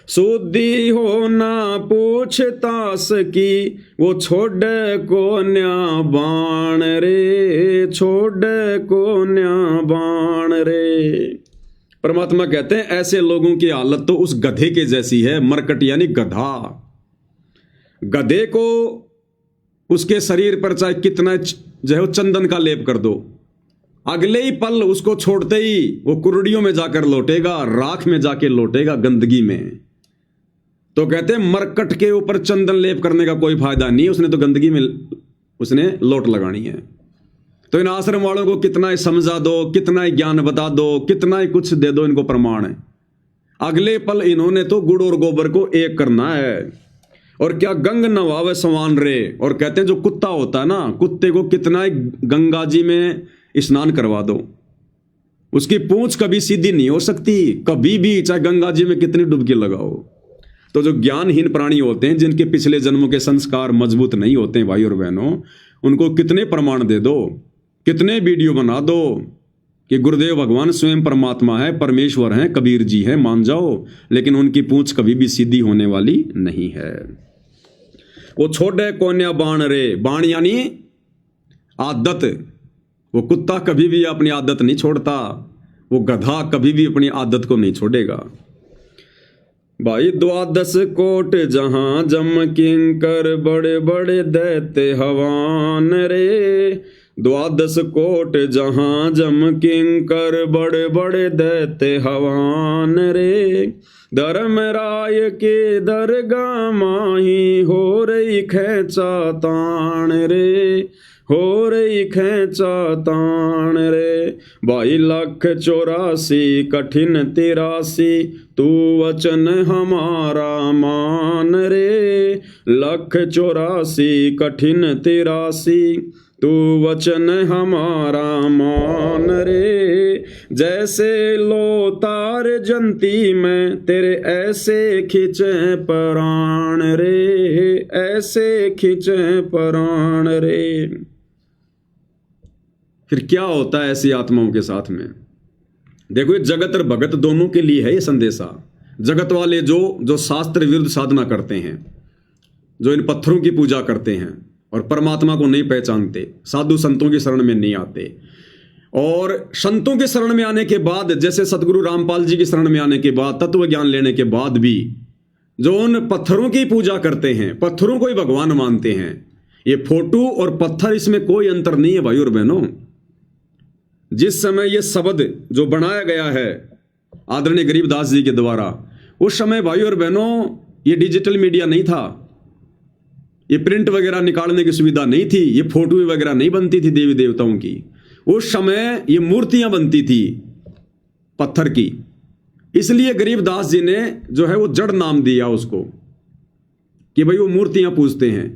सुधी हो ना पूछतास की, वो छोड़े को न्या बाण रे, छोड़े को न्या बाण रे। परमात्मा कहते हैं ऐसे लोगों की हालत तो उस गधे के जैसी है। मरकट यानी गधा। गधे को उसके शरीर पर चाहे कितना जो है चंदन का लेप कर दो, अगले ही पल उसको छोड़ते ही वो कुर्डियों में जाकर लौटेगा, राख में जाके लौटेगा, गंदगी में। तो कहते हैं मरकट के ऊपर चंदन लेप करने का कोई फायदा नहीं, उसने तो गंदगी में उसने लोट लगानी है। तो इन आश्रम वालों को कितना ही समझा दो, कितना ही ज्ञान बता दो, कितना ही कुछ दे दो, इनको प्रमाण है, अगले पल इन्होंने तो गुड़ और गोबर को एक करना है। और क्या गंग नवावे सवान रे। और कहते हैं जो कुत्ता होता है ना, कुत्ते को कितना ही गंगा जी में स्नान करवा दो, उसकी पूंछ कभी सीधी नहीं हो सकती, कभी भी, चाहे गंगा जी में कितनी डुबकी लगाओ। तो जो ज्ञानहीन प्राणी होते हैं, जिनके पिछले जन्मों के संस्कार मजबूत नहीं होते हैं भाई और बहनों, उनको कितने प्रमाण दे दो, कितने वीडियो बना दो कि गुरुदेव भगवान स्वयं परमात्मा है, परमेश्वर हैं, कबीर जी हैं, मान जाओ, लेकिन उनकी पूंछ कभी भी सीधी होने वाली नहीं है। वो छोड़े कोन्या बाण रे, बाण यानी आदत। वो कुत्ता कभी भी अपनी आदत नहीं छोड़ता, वो गधा कभी भी अपनी आदत को नहीं छोड़ेगा। भाई 12 कोट जहां जम किंकर, बड़े बड़े दैत्य हवान रे। 12 कोट जहां जम किंकर, बड़े बड़े दैत्य हवान रे। धर्मराय के दरगाह माही, हो रही खेचा ताण रे, हो रही खेचा ताण रे। भाई 184 कठिन 83, तू वचन हमारा मान रे। 184 कठिन 83, तू वचन हमारा मान रे। जैसे लो तार जंती में, तेरे ऐसे खिंचे प्राण रे, ऐसे खिंचे प्राण रे। फिर क्या होता है ऐसी आत्माओं के साथ में? देखो, ये जगत और भगत दोनों के लिए है ये संदेशा। जगत वाले जो शास्त्र विरुद्ध साधना करते हैं, जो इन पत्थरों की पूजा करते हैं और परमात्मा को नहीं पहचानते, साधु संतों की शरण में नहीं आते, और संतों के शरण में आने के बाद, जैसे सतगुरु रामपाल जी की शरण में आने के बाद, तत्व ज्ञान लेने के बाद भी जो उन पत्थरों की पूजा करते हैं, पत्थरों को ही भगवान मानते हैं, ये फोटो और पत्थर, इसमें कोई अंतर नहीं है भाई और बहनों। जिस समय ये शब्द जो बनाया गया है आदरणीय गरीबदास जी के द्वारा, उस समय भाई और बहनों ये डिजिटल मीडिया नहीं था, ये प्रिंट वगैरह निकालने की सुविधा नहीं थी, ये फोटो वगैरह नहीं बनती थी देवी देवताओं की। उस समय ये मूर्तियां बनती थी पत्थर की। इसलिए गरीबदास जी ने जो है वो जड़ नाम दिया उसको, कि भाई वो मूर्तियां पूजते हैं।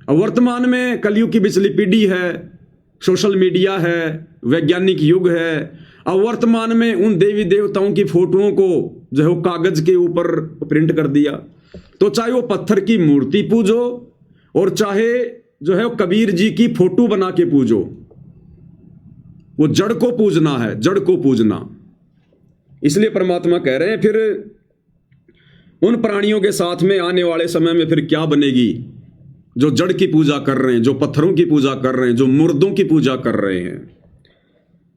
अब वर्तमान में कलयुग की पिछली पीढ़ी है, सोशल मीडिया है, वैज्ञानिक युग है। अब वर्तमान में उन देवी देवताओं की फोटोओं को जो है वो कागज के ऊपर प्रिंट कर दिया। तो चाहे वो पत्थर की मूर्ति पूजो और चाहे जो है वो कबीर जी की फोटो बना के पूजो, वो जड़ को पूजना है, जड़ को पूजना। इसलिए परमात्मा कह रहे हैं फिर उन प्राणियों के साथ में आने वाले समय में फिर क्या बनेगी, जो जड़ की पूजा कर रहे हैं, जो पत्थरों की पूजा कर रहे हैं, जो मुर्दों की पूजा कर रहे हैं।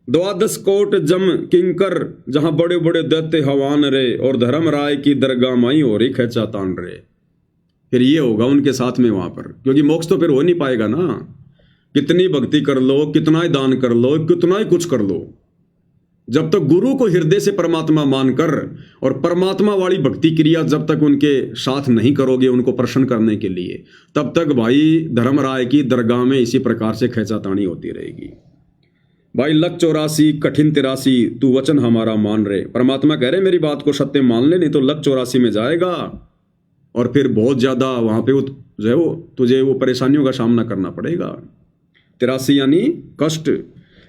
12 कोट जम किंकर, जहां बड़े बड़े दैत्य हवान रे, और धर्म राय की दरगाह माई हो रही खेचा तान रे। फिर ये होगा उनके साथ में वहां पर, क्योंकि मोक्ष तो फिर हो नहीं पाएगा ना। कितनी भक्ति कर लो, कितना ही दान कर लो, कितना ही कुछ कर लो, जब तक गुरु को हृदय से परमात्मा मानकर और परमात्मा वाली भक्ति क्रिया जब तक उनके साथ नहीं करोगे उनको प्रसन्न करने के लिए, तब तक भाई धर्मराय की दरगाह में इसी प्रकार से खेचातानी होती रहेगी। भाई लख 84 कठिन 83 तू वचन हमारा मान रहे। परमात्मा कह रहे मेरी बात को सत्य मान ले, नहीं तो लख 84 में जाएगा और फिर बहुत ज्यादा वहां पे जो है वो तुझे वो परेशानियों का सामना करना पड़ेगा। 83 यानी कष्ट।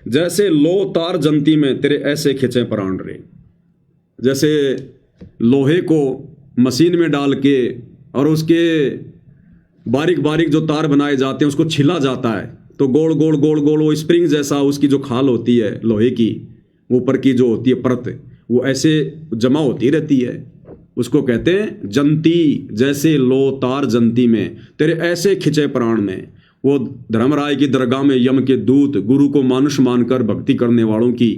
जैसे लो तार जंती में तेरे ऐसे खिंचे प्राण रे। जैसे लोहे को मशीन में डाल के और उसके बारीक बारीक जो तार बनाए जाते हैं उसको छिला जाता है, तो गोल गोल गोल गोल वो स्प्रिंग जैसा उसकी जो खाल होती है लोहे की, ऊपर की जो होती है परत, वो ऐसे जमा होती रहती है, उसको कहते हैं जंती। जैसे लो तार जंती में तेरे ऐसे खिंचे प्राण में। वो धर्मराय की दरगाह में यम के दूत गुरु को मानुष मानकर भक्ति करने वालों की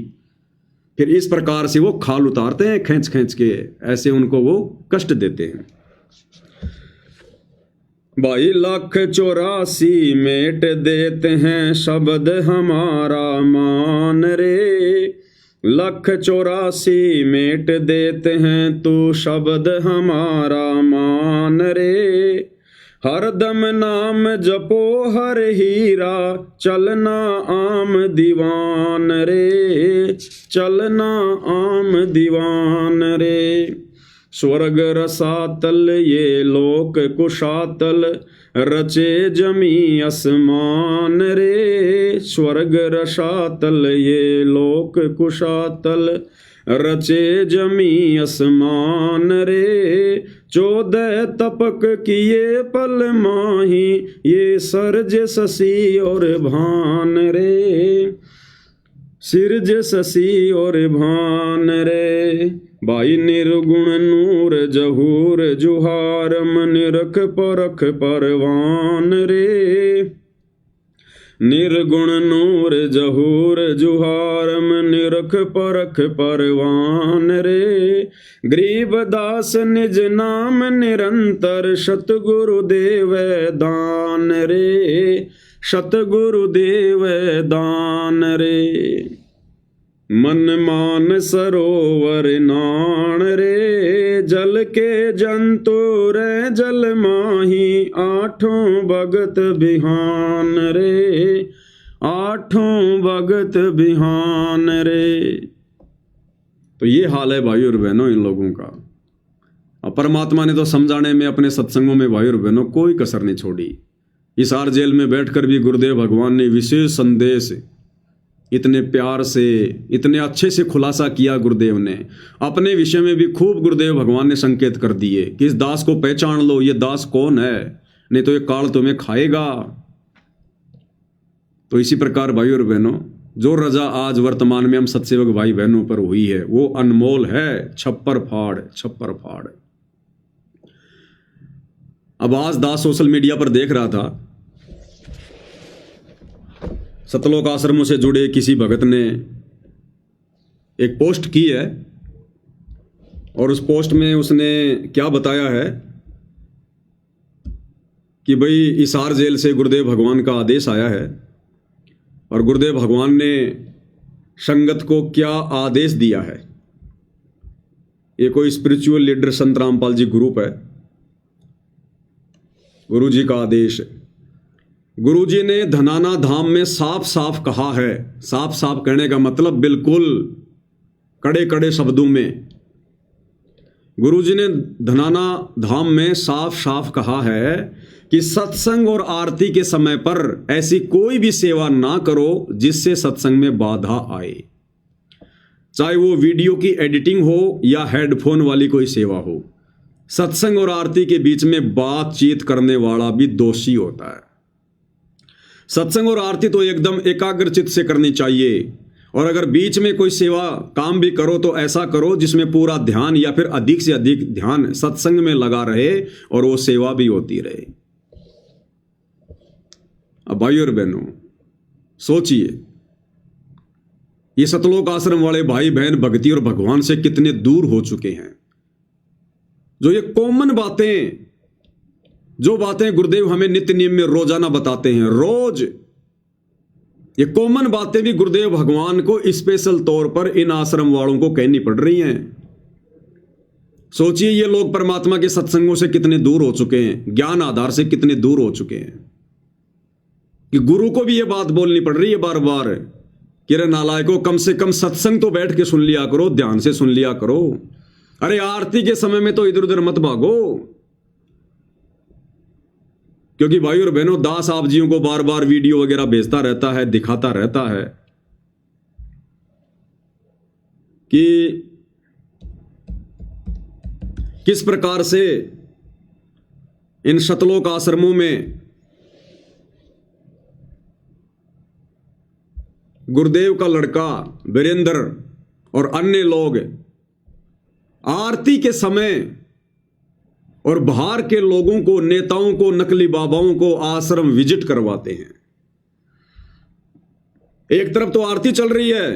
फिर इस प्रकार से वो खाल उतारते हैं खींच खींच के, ऐसे उनको वो कष्ट देते हैं। भाई लख 84 मेट देते हैं शब्द हमारा मान रे। लख 84 मेट देते हैं तू शब्द हमारा मान रे। हरदम नाम जपो हर हीरा, चलना आम दीवान रे, चलना आम दीवान रे। स्वर्ग रसातल ये लोक कुशातल, रचे जमी आसमान रे। स्वर्ग रसातल ये लोक कुशातल, रचे जमी आसमान रे। 14 तपक किए पल माही, ये सरज शशि और भान रे। सिरज शशि और भान रे। भाई निर्गुण नूर जहूर जुहारम, निरख परख परवान रे। निर्गुण नूर जहूर जुहारम, निरख परख परवान रे। गरीबदास निज नाम निरंतर, सतगुरुदेव दान रे, सतगुरुदेव दान रे। मन मान सरोवर नाण रे, जल के जंतु रे जल माही। आठों भगत बिहान रे, आठों भगत बिहान रे। तो ये हाल है भाई और बहनों इन लोगों का। अब परमात्मा ने तो समझाने में अपने सत्संगों में भाई और बहनों कोई कसर नहीं छोड़ी। हिसार जेल में बैठकर भी गुरुदेव भगवान ने विशेष संदेश इतने प्यार से इतने अच्छे से खुलासा किया। गुरुदेव ने अपने विषय में भी खूब गुरुदेव भगवान ने संकेत कर दिए कि इस दास को पहचान लो, ये दास कौन है, नहीं तो ये काल तुम्हें खाएगा। तो इसी प्रकार भाई और बहनों जो रजा आज वर्तमान में हम सत्सेवक भाई बहनों पर हुई है वो अनमोल है। छप्पर फाड़, छप्पर फाड़। अब आज दास सोशल मीडिया पर देख रहा था, सतलोक आश्रमों से जुड़े किसी भगत ने एक पोस्ट की है और उस पोस्ट में उसने क्या बताया है कि भाई हिसार जेल से गुरुदेव भगवान का आदेश आया है और गुरुदेव भगवान ने संगत को क्या आदेश दिया है। ये कोई स्पिरिचुअल लीडर संत रामपाल जी ग्रुप है, गुरु जी का आदेश है। गुरुजी ने धनाना धाम में साफ साफ कहा है। साफ साफ कहने का मतलब बिल्कुल कड़े कड़े शब्दों में गुरुजी ने धनाना धाम में साफ साफ कहा है कि सत्संग और आरती के समय पर ऐसी कोई भी सेवा ना करो जिससे सत्संग में बाधा आए, चाहे वो वीडियो की एडिटिंग हो या हेडफोन वाली कोई सेवा हो। सत्संग और आरती के बीच में बातचीत करने वाला भी दोषी होता है। सत्संग और आरती तो एकदम एकाग्र चित्त से करनी चाहिए, और अगर बीच में कोई सेवा काम भी करो तो ऐसा करो जिसमें पूरा ध्यान या फिर अधिक से अधिक ध्यान सत्संग में लगा रहे और वो सेवा भी होती रहे। अब भाई और बहनों सोचिए, ये सतलोक आश्रम वाले भाई बहन भक्ति और भगवान से कितने दूर हो चुके हैं। जो ये कॉमन बातें, जो बातें गुरुदेव हमें नित्य नियम में रोजाना बताते हैं, रोज ये कॉमन बातें भी गुरुदेव भगवान को स्पेशल तौर पर इन आश्रम वालों को कहनी पड़ रही हैं। सोचिए ये लोग परमात्मा के सत्संगों से कितने दूर हो चुके हैं, ज्ञान आधार से कितने दूर हो चुके हैं कि गुरु को भी ये बात बोलनी पड़ रही है बार बार कि रे नालायकों, कम से कम सत्संग तो बैठ के सुन लिया करो, ध्यान से सुन लिया करो। अरे आरती के समय में तो इधर उधर मत भागो, क्योंकि भाई और बहनों दास आप जियों को बार बार वीडियो वगैरह भेजता रहता है, दिखाता रहता है कि किस प्रकार से इन सतलोक आश्रमों में गुरुदेव का लड़का वीरेंद्र और अन्य लोग आरती के समय और बाहर के लोगों को, नेताओं को, नकली बाबाओं को आश्रम विजिट करवाते हैं। एक तरफ तो आरती चल रही है,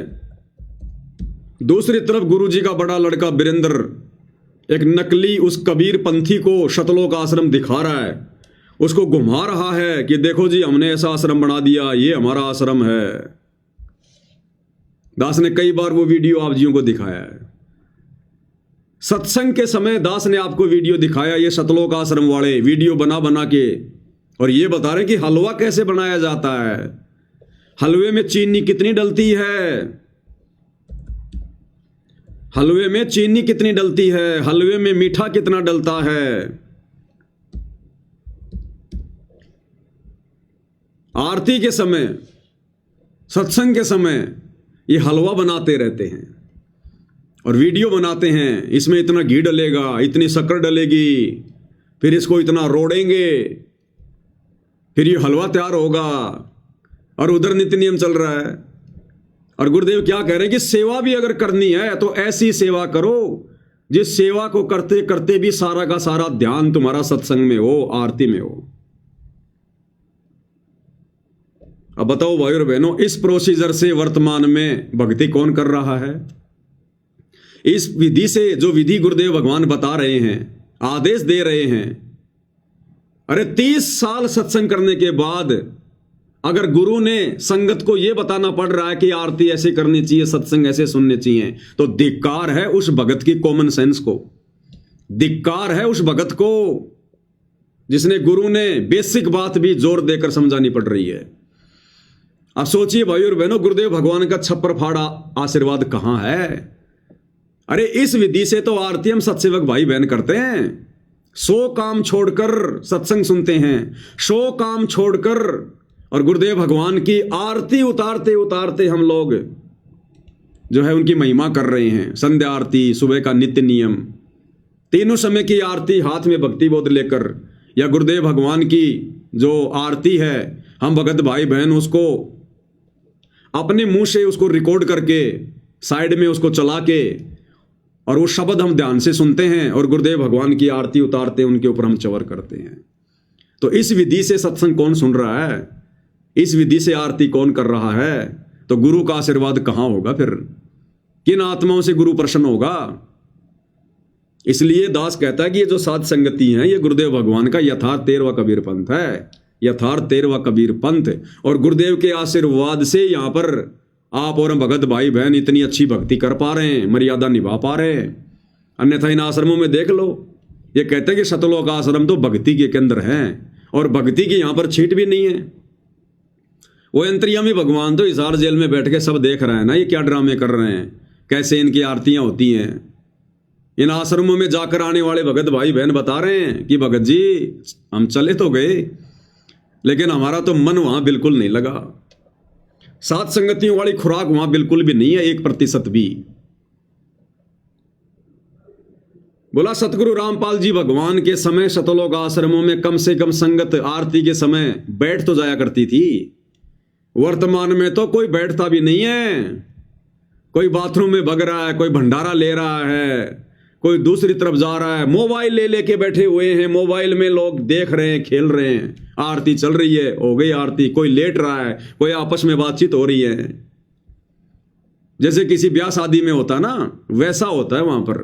दूसरी तरफ गुरुजी का बड़ा लड़का वीरेंद्र एक नकली उस कबीर पंथी को सतलोक आश्रम दिखा रहा है, उसको घुमा रहा है कि देखो जी हमने ऐसा आश्रम बना दिया, ये हमारा आश्रम है। दास ने कई बार वो वीडियो आप जियों को दिखाया है। सत्संग के समय दास ने आपको वीडियो दिखाया, ये सतलोक आश्रम वाले वीडियो बना बना के, और ये बता रहे कि हलवा कैसे बनाया जाता है, हलवे में चीनी कितनी डलती है, हलवे में चीनी कितनी डलती है, हलवे में मीठा कितना डलता है। आरती के समय, सत्संग के समय ये हलवा बनाते रहते हैं और वीडियो बनाते हैं, इसमें इतना घी डलेगा, इतनी शक्कर डलेगी, फिर इसको इतना रोड़ेंगे, फिर ये हलवा तैयार होगा। और उधर नित्य नियम चल रहा है। और गुरुदेव क्या कह रहे हैं कि सेवा भी अगर करनी है तो ऐसी सेवा करो जिस सेवा को करते करते भी सारा का सारा ध्यान तुम्हारा सत्संग में हो, आरती में हो। अब बताओ भाई और बहनों, इस प्रोसीजर से वर्तमान में भक्ति कौन कर रहा है? इस विधि से, जो विधि गुरुदेव भगवान बता रहे हैं, आदेश दे रहे हैं, अरे 30 साल सत्संग करने के बाद अगर गुरु ने संगत को यह बताना पड़ रहा है कि आरती ऐसे करनी चाहिए, सत्संग ऐसे सुनने चाहिए, तो धिक्कार है उस भगत की कॉमन सेंस को, धिक्कार है उस भगत को जिसने गुरु ने बेसिक बात भी जोर देकर समझानी पड़ रही है। अब सोचिए भाई और बहनों, गुरुदेव भगवान का छप्पर फाड़ा आशीर्वाद कहां है? अरे इस विधि से तो आरती हम सत्सेवक भाई बहन करते हैं, 100 काम छोड़कर सत्संग सुनते हैं, 100 काम छोड़कर, और गुरुदेव भगवान की आरती उतारते उतारते हम लोग जो है उनकी महिमा कर रहे हैं। संध्या आरती, सुबह का नित्य नियम, तीनों समय की आरती हाथ में भक्ति बोध लेकर, या गुरुदेव भगवान की जो आरती है हम भगत भाई बहन उसको अपने मुंह से उसको रिकॉर्ड करके साइड में उसको चला के, और वो शब्द हम ध्यान से सुनते हैं और गुरुदेव भगवान की आरती उतारते उनके ऊपर हम चवर करते हैं। तो इस विधि से सत्संग कौन सुन रहा है? इस विधि से आरती कौन कर रहा है? तो गुरु का आशीर्वाद कहां होगा? फिर किन आत्माओं से गुरु प्रसन्न होगा? इसलिए दास कहता है कि ये जो साध संगति हैं, ये गुरुदेव भगवान का यथार्थ 13वां कबीर पंथ है, यथार्थ 13वां कबीर पंथ। और गुरुदेव के आशीर्वाद से यहां पर आप और हम भगत भाई बहन इतनी अच्छी भक्ति कर पा रहे हैं, मर्यादा निभा पा रहे हैं। अन्यथा इन आश्रमों में देख लो, ये कहते हैं कि सतलोक आश्रम तो भक्ति के केंद्र हैं, और भक्ति की यहां पर छीट भी नहीं है। वो अंतर्यामी भगवान तो हिसार जेल में बैठ के सब देख रहे हैं ना, ये क्या ड्रामे कर रहे हैं, कैसे इनकी आरतियां होती हैं। इन आश्रमों में जाकर आने वाले भगत भाई बहन बता रहे हैं कि भगत जी हम चले तो गए, लेकिन हमारा तो मन वहां बिल्कुल नहीं लगा, साथ संगतियों वाली खुराक वहां बिल्कुल भी नहीं है, 1% भी। बोला सतगुरु रामपाल जी भगवान के समय सतलोक आश्रमों में कम से कम संगत आरती के समय बैठ तो जाया करती थी। वर्तमान में तो कोई बैठता भी नहीं है, कोई बाथरूम में भग रहा है, कोई भंडारा ले रहा है, कोई दूसरी तरफ जा रहा है, मोबाइल ले लेके बैठे हुए हैं, मोबाइल में लोग देख रहे हैं, खेल रहे हैं, आरती चल रही है, हो गई आरती, कोई लेट रहा है, कोई आपस में बातचीत हो रही है, जैसे किसी ब्याह शादी में होता ना, वैसा होता है वहां पर।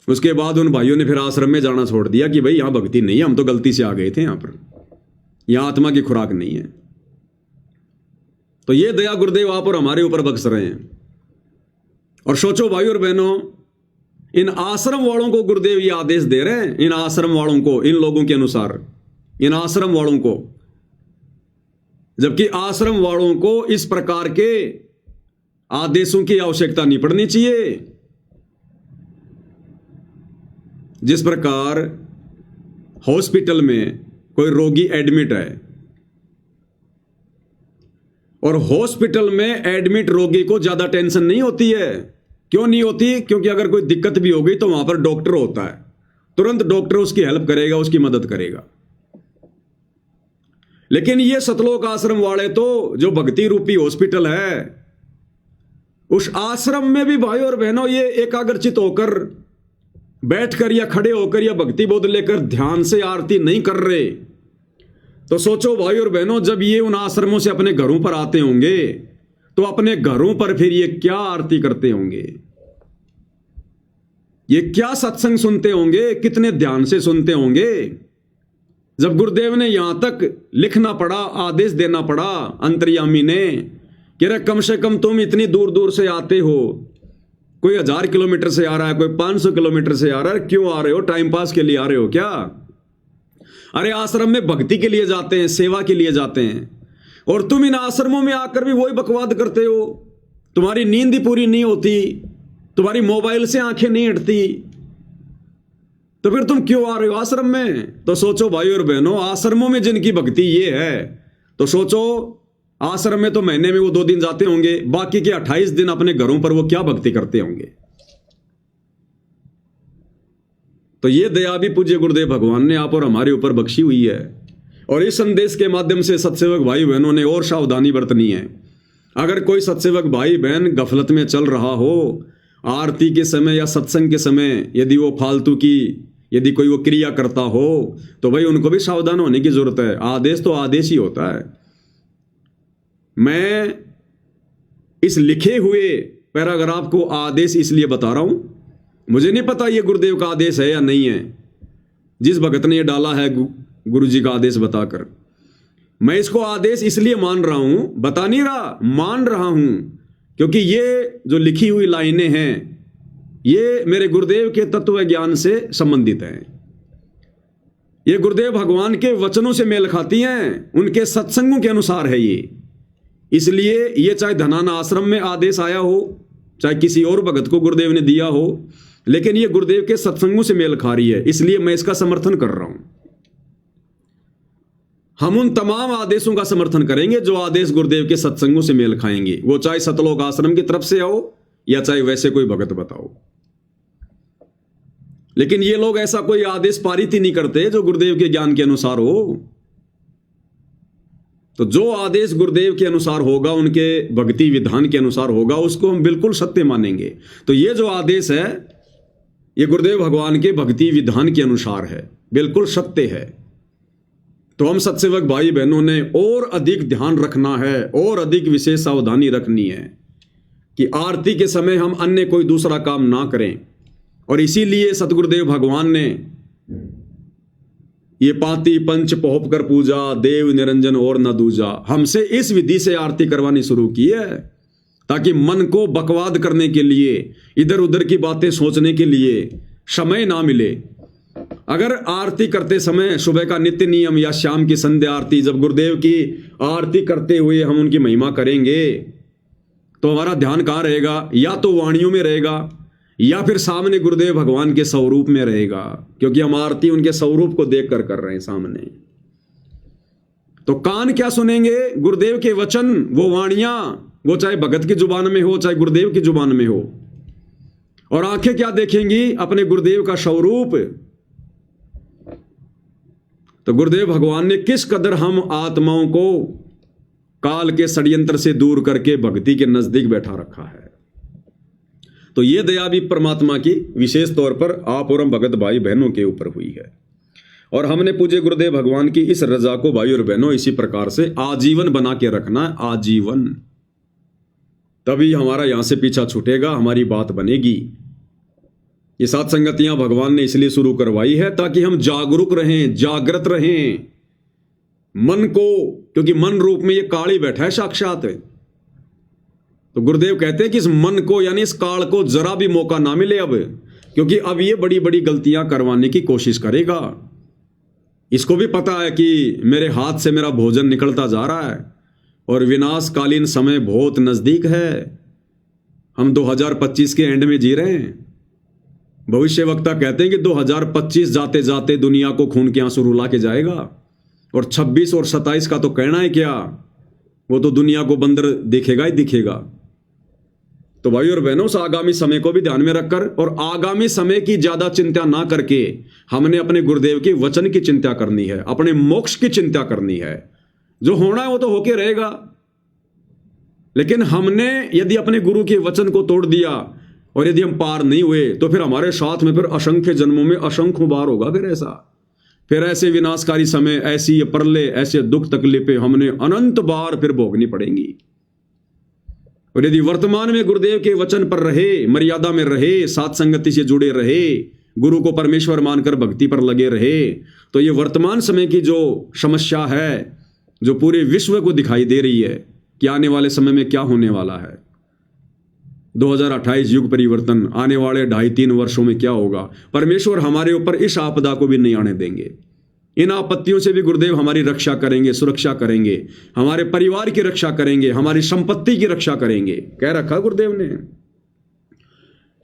उसके बाद उन भाइयों ने फिर आश्रम में जाना छोड़ दिया कि भाई यहां भक्ति नहीं है, हम तो गलती से आ गए थे, यहां पर यहां आत्मा की खुराक नहीं है। तो ये दया गुरुदेव आप और हमारे ऊपर बख्श रहे हैं। और सोचो भाई और बहनों, इन आश्रम वालों को गुरुदेव ये आदेश दे रहे हैं, इन आश्रम वालों को, इन लोगों के अनुसार, इन आश्रम वालों को, जबकि आश्रम वालों को इस प्रकार के आदेशों की आवश्यकता नहीं पड़नी चाहिए। जिस प्रकार हॉस्पिटल में कोई रोगी एडमिट है और हॉस्पिटल में एडमिट रोगी को ज्यादा टेंशन नहीं होती है। क्यों नहीं होती? क्योंकि अगर कोई दिक्कत भी हो गई तो वहां पर डॉक्टर होता है, तुरंत डॉक्टर उसकी हेल्प करेगा, उसकी मदद करेगा। लेकिन ये सतलोक आश्रम वाले तो जो भक्ति रूपी हॉस्पिटल है, उस आश्रम में भी भाई और बहनों ये एकाग्रचित होकर बैठकर या खड़े होकर या भक्ति बोध लेकर ध्यान से आरती नहीं कर रहे। तो सोचो भाई और बहनों, जब ये उन आश्रमों से अपने घरों पर आते होंगे तो अपने घरों पर फिर ये क्या आरती करते होंगे, ये क्या सत्संग सुनते होंगे, कितने ध्यान से सुनते होंगे। जब गुरुदेव ने यहां तक लिखना पड़ा, आदेश देना पड़ा अंतर्यामी ने कि रे कम से कम तुम इतनी दूर दूर से आते हो, कोई 1000 किलोमीटर से आ रहा है, कोई 500 किलोमीटर से आ रहा है, क्यों आ रहे हो? टाइम पास के लिए आ रहे हो क्या? अरे आश्रम में भक्ति के लिए जाते हैं, सेवा के लिए जाते हैं, और तुम इन आश्रमों में आकर भी वही बकवाद करते हो। तुम्हारी नींद ही पूरी नहीं होती, तुम्हारी मोबाइल से आंखें नहीं हटती, तो फिर तुम क्यों आ रहे हो आश्रम में? तो सोचो भाई और बहनों, आश्रमों में जिनकी भक्ति ये है, तो सोचो आश्रम में तो महीने में वो 2 दिन जाते होंगे, बाकी के 28 दिन अपने घरों पर वो क्या भक्ति करते होंगे। तो ये दया भी पूज्य गुरुदेव भगवान ने आप और हमारे ऊपर बख्शी हुई है। और इस संदेश के माध्यम से सत्सेवक भाई बहनों ने और सावधानी बरतनी है। अगर कोई सत्सेवक भाई बहन गफलत में चल रहा हो, आरती के समय या सत्संग के समय यदि वो फालतू की यदि कोई वो क्रिया करता हो, तो भाई उनको भी सावधान होने की जरूरत है। आदेश तो आदेश ही होता है। मैं इस लिखे हुए पैराग्राफ को आदेश इसलिए बता रहा हूं, मुझे नहीं पता ये गुरुदेव का आदेश है या नहीं है। जिस भगत ने ये डाला है गुरु जी का आदेश बताकर, मैं इसको आदेश इसलिए मान रहा हूं, बता नहीं रहा, मान रहा हूं, क्योंकि ये जो लिखी हुई लाइनें हैं ये मेरे गुरुदेव के तत्व ज्ञान से संबंधित हैं। ये गुरुदेव भगवान के वचनों से मेल खाती हैं, उनके सत्संगों के अनुसार है ये। इसलिए ये चाहे धनाना आश्रम में आदेश आया हो, चाहे किसी और भगत को गुरुदेव ने दिया हो, लेकिन ये गुरुदेव के सत्संगों से मेल खा रही है, इसलिए मैं इसका समर्थन कर रहा हूं। हम उन तमाम आदेशों का समर्थन करेंगे जो आदेश गुरुदेव के सत्संगों से मेल खाएंगे, वो चाहे सतलोक आश्रम की तरफ से आओ या चाहे वैसे कोई भगत बताओ। लेकिन ये लोग ऐसा कोई आदेश पारित ही नहीं करते जो गुरुदेव के ज्ञान के अनुसार हो। तो जो आदेश गुरुदेव के अनुसार होगा, उनके भक्ति विधान के अनुसार होगा, उसको हम बिल्कुल सत्य मानेंगे। तो ये जो आदेश है ये गुरुदेव भगवान के भक्ति विधान के अनुसार है, बिल्कुल सत्य है। तो हम सत्सेवक भाई बहनों ने और अधिक ध्यान रखना है और अधिक विशेष सावधानी रखनी है कि आरती के समय हम अन्य कोई दूसरा काम ना करें। और इसीलिए सतगुरुदेव भगवान ने ये पाती पंच पोहप कर पूजा, देव निरंजन और न दूजा, हमसे इस विधि से आरती करवानी शुरू की है, ताकि मन को बकवाद करने के लिए, इधर उधर की बातें सोचने के लिए समय ना मिले। अगर आरती करते समय सुबह का नित्य नियम या शाम की संध्या आरती, जब गुरुदेव की आरती करते हुए हम उनकी महिमा करेंगे, तो हमारा ध्यान कहाँ रहेगा? या तो वाणियों में रहेगा या फिर सामने गुरुदेव भगवान के स्वरूप में रहेगा, क्योंकि हम आरती उनके स्वरूप को देखकर कर रहे हैं सामने। तो कान क्या सुनेंगे? गुरुदेव के वचन, वो वाणियां, वो चाहे भगत की जुबान में हो चाहे गुरुदेव की जुबान में हो। और आंखें क्या देखेंगी? अपने गुरुदेव का स्वरूप। तो गुरुदेव भगवान ने किस कदर हम आत्माओं को काल के षड्यंत्र से दूर करके भक्ति के नजदीक बैठा रखा है। तो ये दया भी परमात्मा की विशेष तौर पर आप और हम भगत भाई बहनों के ऊपर हुई है। और हमने पूज्य गुरुदेव भगवान की इस रजा को भाई और बहनों इसी प्रकार से आजीवन बना के रखना है, आजीवन। तभी हमारा यहां से पीछा छूटेगा, हमारी बात बनेगी। ये सात संगतियां भगवान ने इसलिए शुरू करवाई है ताकि हम जागरूक रहें, जागृत रहें मन को, क्योंकि मन रूप में ये काल ही बैठा है साक्षात। तो गुरुदेव कहते हैं कि इस मन को यानी इस काल को जरा भी मौका ना मिले अब, क्योंकि अब ये बड़ी बड़ी गलतियां करवाने की कोशिश करेगा। इसको भी पता है कि मेरे हाथ से मेरा भोजन निकलता जा रहा है और विनाशकालीन समय बहुत नजदीक है। हम 2025 के एंड में जी रहे हैं। भविष्य वक्ता कहते हैं कि 2025 जाते जाते दुनिया को खून के आंसू रुला के जाएगा, और 26 और 27 का तो कहना है क्या, वो तो दुनिया को बंदर दिखेगा ही दिखेगा। तो भाई और बहनों, उस आगामी समय को भी ध्यान में रखकर और आगामी समय की ज्यादा चिंता ना करके हमने अपने गुरुदेव के वचन की चिंता करनी है, अपने मोक्ष की चिंता करनी है। जो होना है वो तो होके रहेगा, लेकिन हमने यदि अपने गुरु के वचन को तोड़ दिया और यदि हम पार नहीं हुए तो फिर हमारे साथ में फिर असंख्य जन्मों में असंख्य बार होगा फिर ऐसे विनाशकारी समय, ऐसी प्रलय, ऐसे दुख तकलीफें हमने अनंत बार फिर भोगनी पड़ेंगी। और यदि वर्तमान में गुरुदेव के वचन पर रहे, मर्यादा में रहे, सात संगति से जुड़े रहे, गुरु को परमेश्वर मानकर भक्ति पर लगे रहे, तो ये वर्तमान समय की जो समस्या है, जो पूरे विश्व को दिखाई दे रही है कि आने वाले समय में क्या होने वाला है, 2028 युग परिवर्तन, आने वाले 2.5-3 वर्षों में क्या होगा, परमेश्वर हमारे ऊपर इस आपदा को भी नहीं आने देंगे। इन आपत्तियों से भी गुरुदेव हमारी रक्षा करेंगे, सुरक्षा करेंगे, हमारे परिवार की रक्षा करेंगे, हमारी संपत्ति की रक्षा करेंगे। कह रखा गुरुदेव ने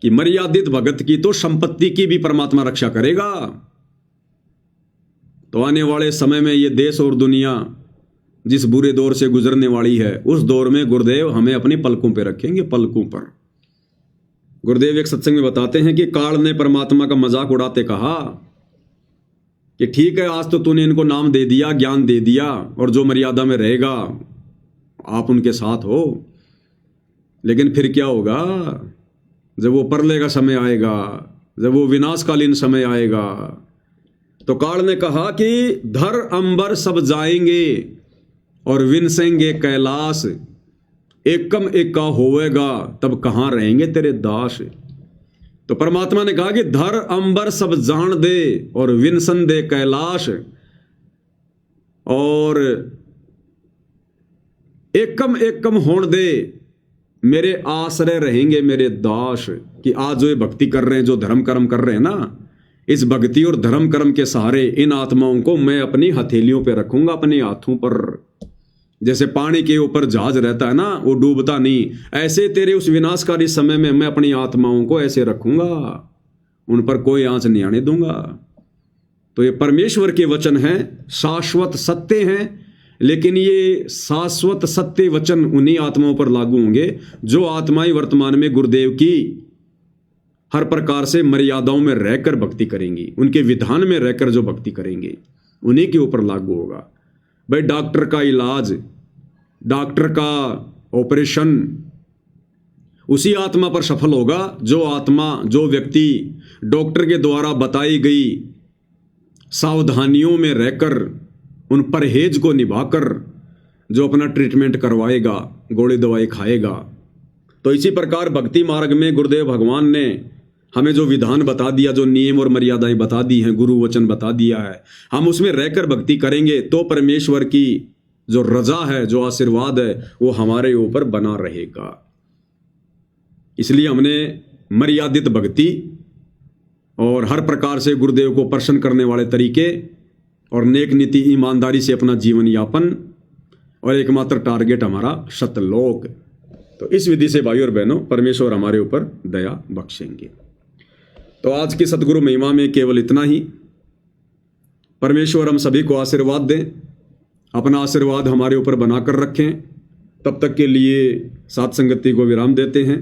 कि मर्यादित भगत की तो संपत्ति की भी परमात्मा रक्षा करेगा। तो आने वाले समय में ये देश और दुनिया जिस बुरे दौर से गुजरने वाली है, उस दौर में गुरुदेव हमें अपनी पलकों पर रखेंगे, पलकों पर। गुरुदेव एक सत्संग में बताते हैं कि काल ने परमात्मा का मजाक उड़ाते कहा कि ठीक है, आज तो तूने इनको नाम दे दिया, ज्ञान दे दिया, और जो मर्यादा में रहेगा आप उनके साथ हो, लेकिन फिर क्या होगा जब वो प्रलय का समय आएगा, जब वो विनाशकालीन समय आएगा। तो काल ने कहा कि धर अंबर सब जाएंगे और विनसेंगे कैलाश, एकम एका होवेगा तब कहां रहेंगे तेरे दास। तो परमात्मा ने कहा कि धर अंबर सब जान दे और विनसन दे कैलाश, और एकम एकम होण दे मेरे आश्रय रहेंगे मेरे दास। कि आज जो ये भक्ति कर रहे हैं, जो धर्म कर्म कर रहे हैं ना, इस भक्ति और धर्म कर्म के सहारे इन आत्माओं को मैं अपनी हथेलियों पे रखूंगा, अपने हाथों पर। जैसे पानी के ऊपर जहाज रहता है ना, वो डूबता नहीं, ऐसे तेरे उस विनाशकारी समय में मैं अपनी आत्माओं को ऐसे रखूंगा, उन पर कोई आंच नहीं आने दूंगा। तो ये परमेश्वर के वचन हैं, शाश्वत सत्य हैं, लेकिन ये शाश्वत सत्य वचन उन्हीं आत्माओं पर लागू होंगे जो आत्माएं वर्तमान में गुरुदेव की हर प्रकार से मर्यादाओं में रहकर भक्ति करेंगी, उनके विधान में रहकर जो भक्ति करेंगे, उन्हीं के ऊपर लागू होगा। भाई डॉक्टर का इलाज, डॉक्टर का ऑपरेशन उसी आत्मा पर सफल होगा जो आत्मा, जो व्यक्ति डॉक्टर के द्वारा बताई गई सावधानियों में रहकर, उन परहेज को निभाकर जो अपना ट्रीटमेंट करवाएगा, गोली दवाई खाएगा। तो इसी प्रकार भक्ति मार्ग में गुरुदेव भगवान ने हमें जो विधान बता दिया, जो नियम और मर्यादाएं बता दी हैं, गुरु वचन बता दिया है, हम उसमें रहकर भक्ति करेंगे तो परमेश्वर की जो रजा है, जो आशीर्वाद है, वो हमारे ऊपर बना रहेगा। इसलिए हमने मर्यादित भक्ति और हर प्रकार से गुरुदेव को प्रसन्न करने वाले तरीके और नेक नीति, ईमानदारी से अपना जीवन यापन, और एकमात्र टारगेट हमारा सतलोक। तो इस विधि से भाई और बहनों परमेश्वर हमारे ऊपर दया बख्शेंगे। तो आज की सतगुरु महिमा में केवल इतना ही। परमेश्वर हम सभी को आशीर्वाद दें, अपना आशीर्वाद हमारे ऊपर बनाकर रखें। तब तक के लिए सात संगति को विराम देते हैं।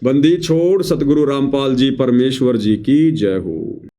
बंदी छोड़ सतगुरु रामपाल जी परमेश्वर जी की जय हो।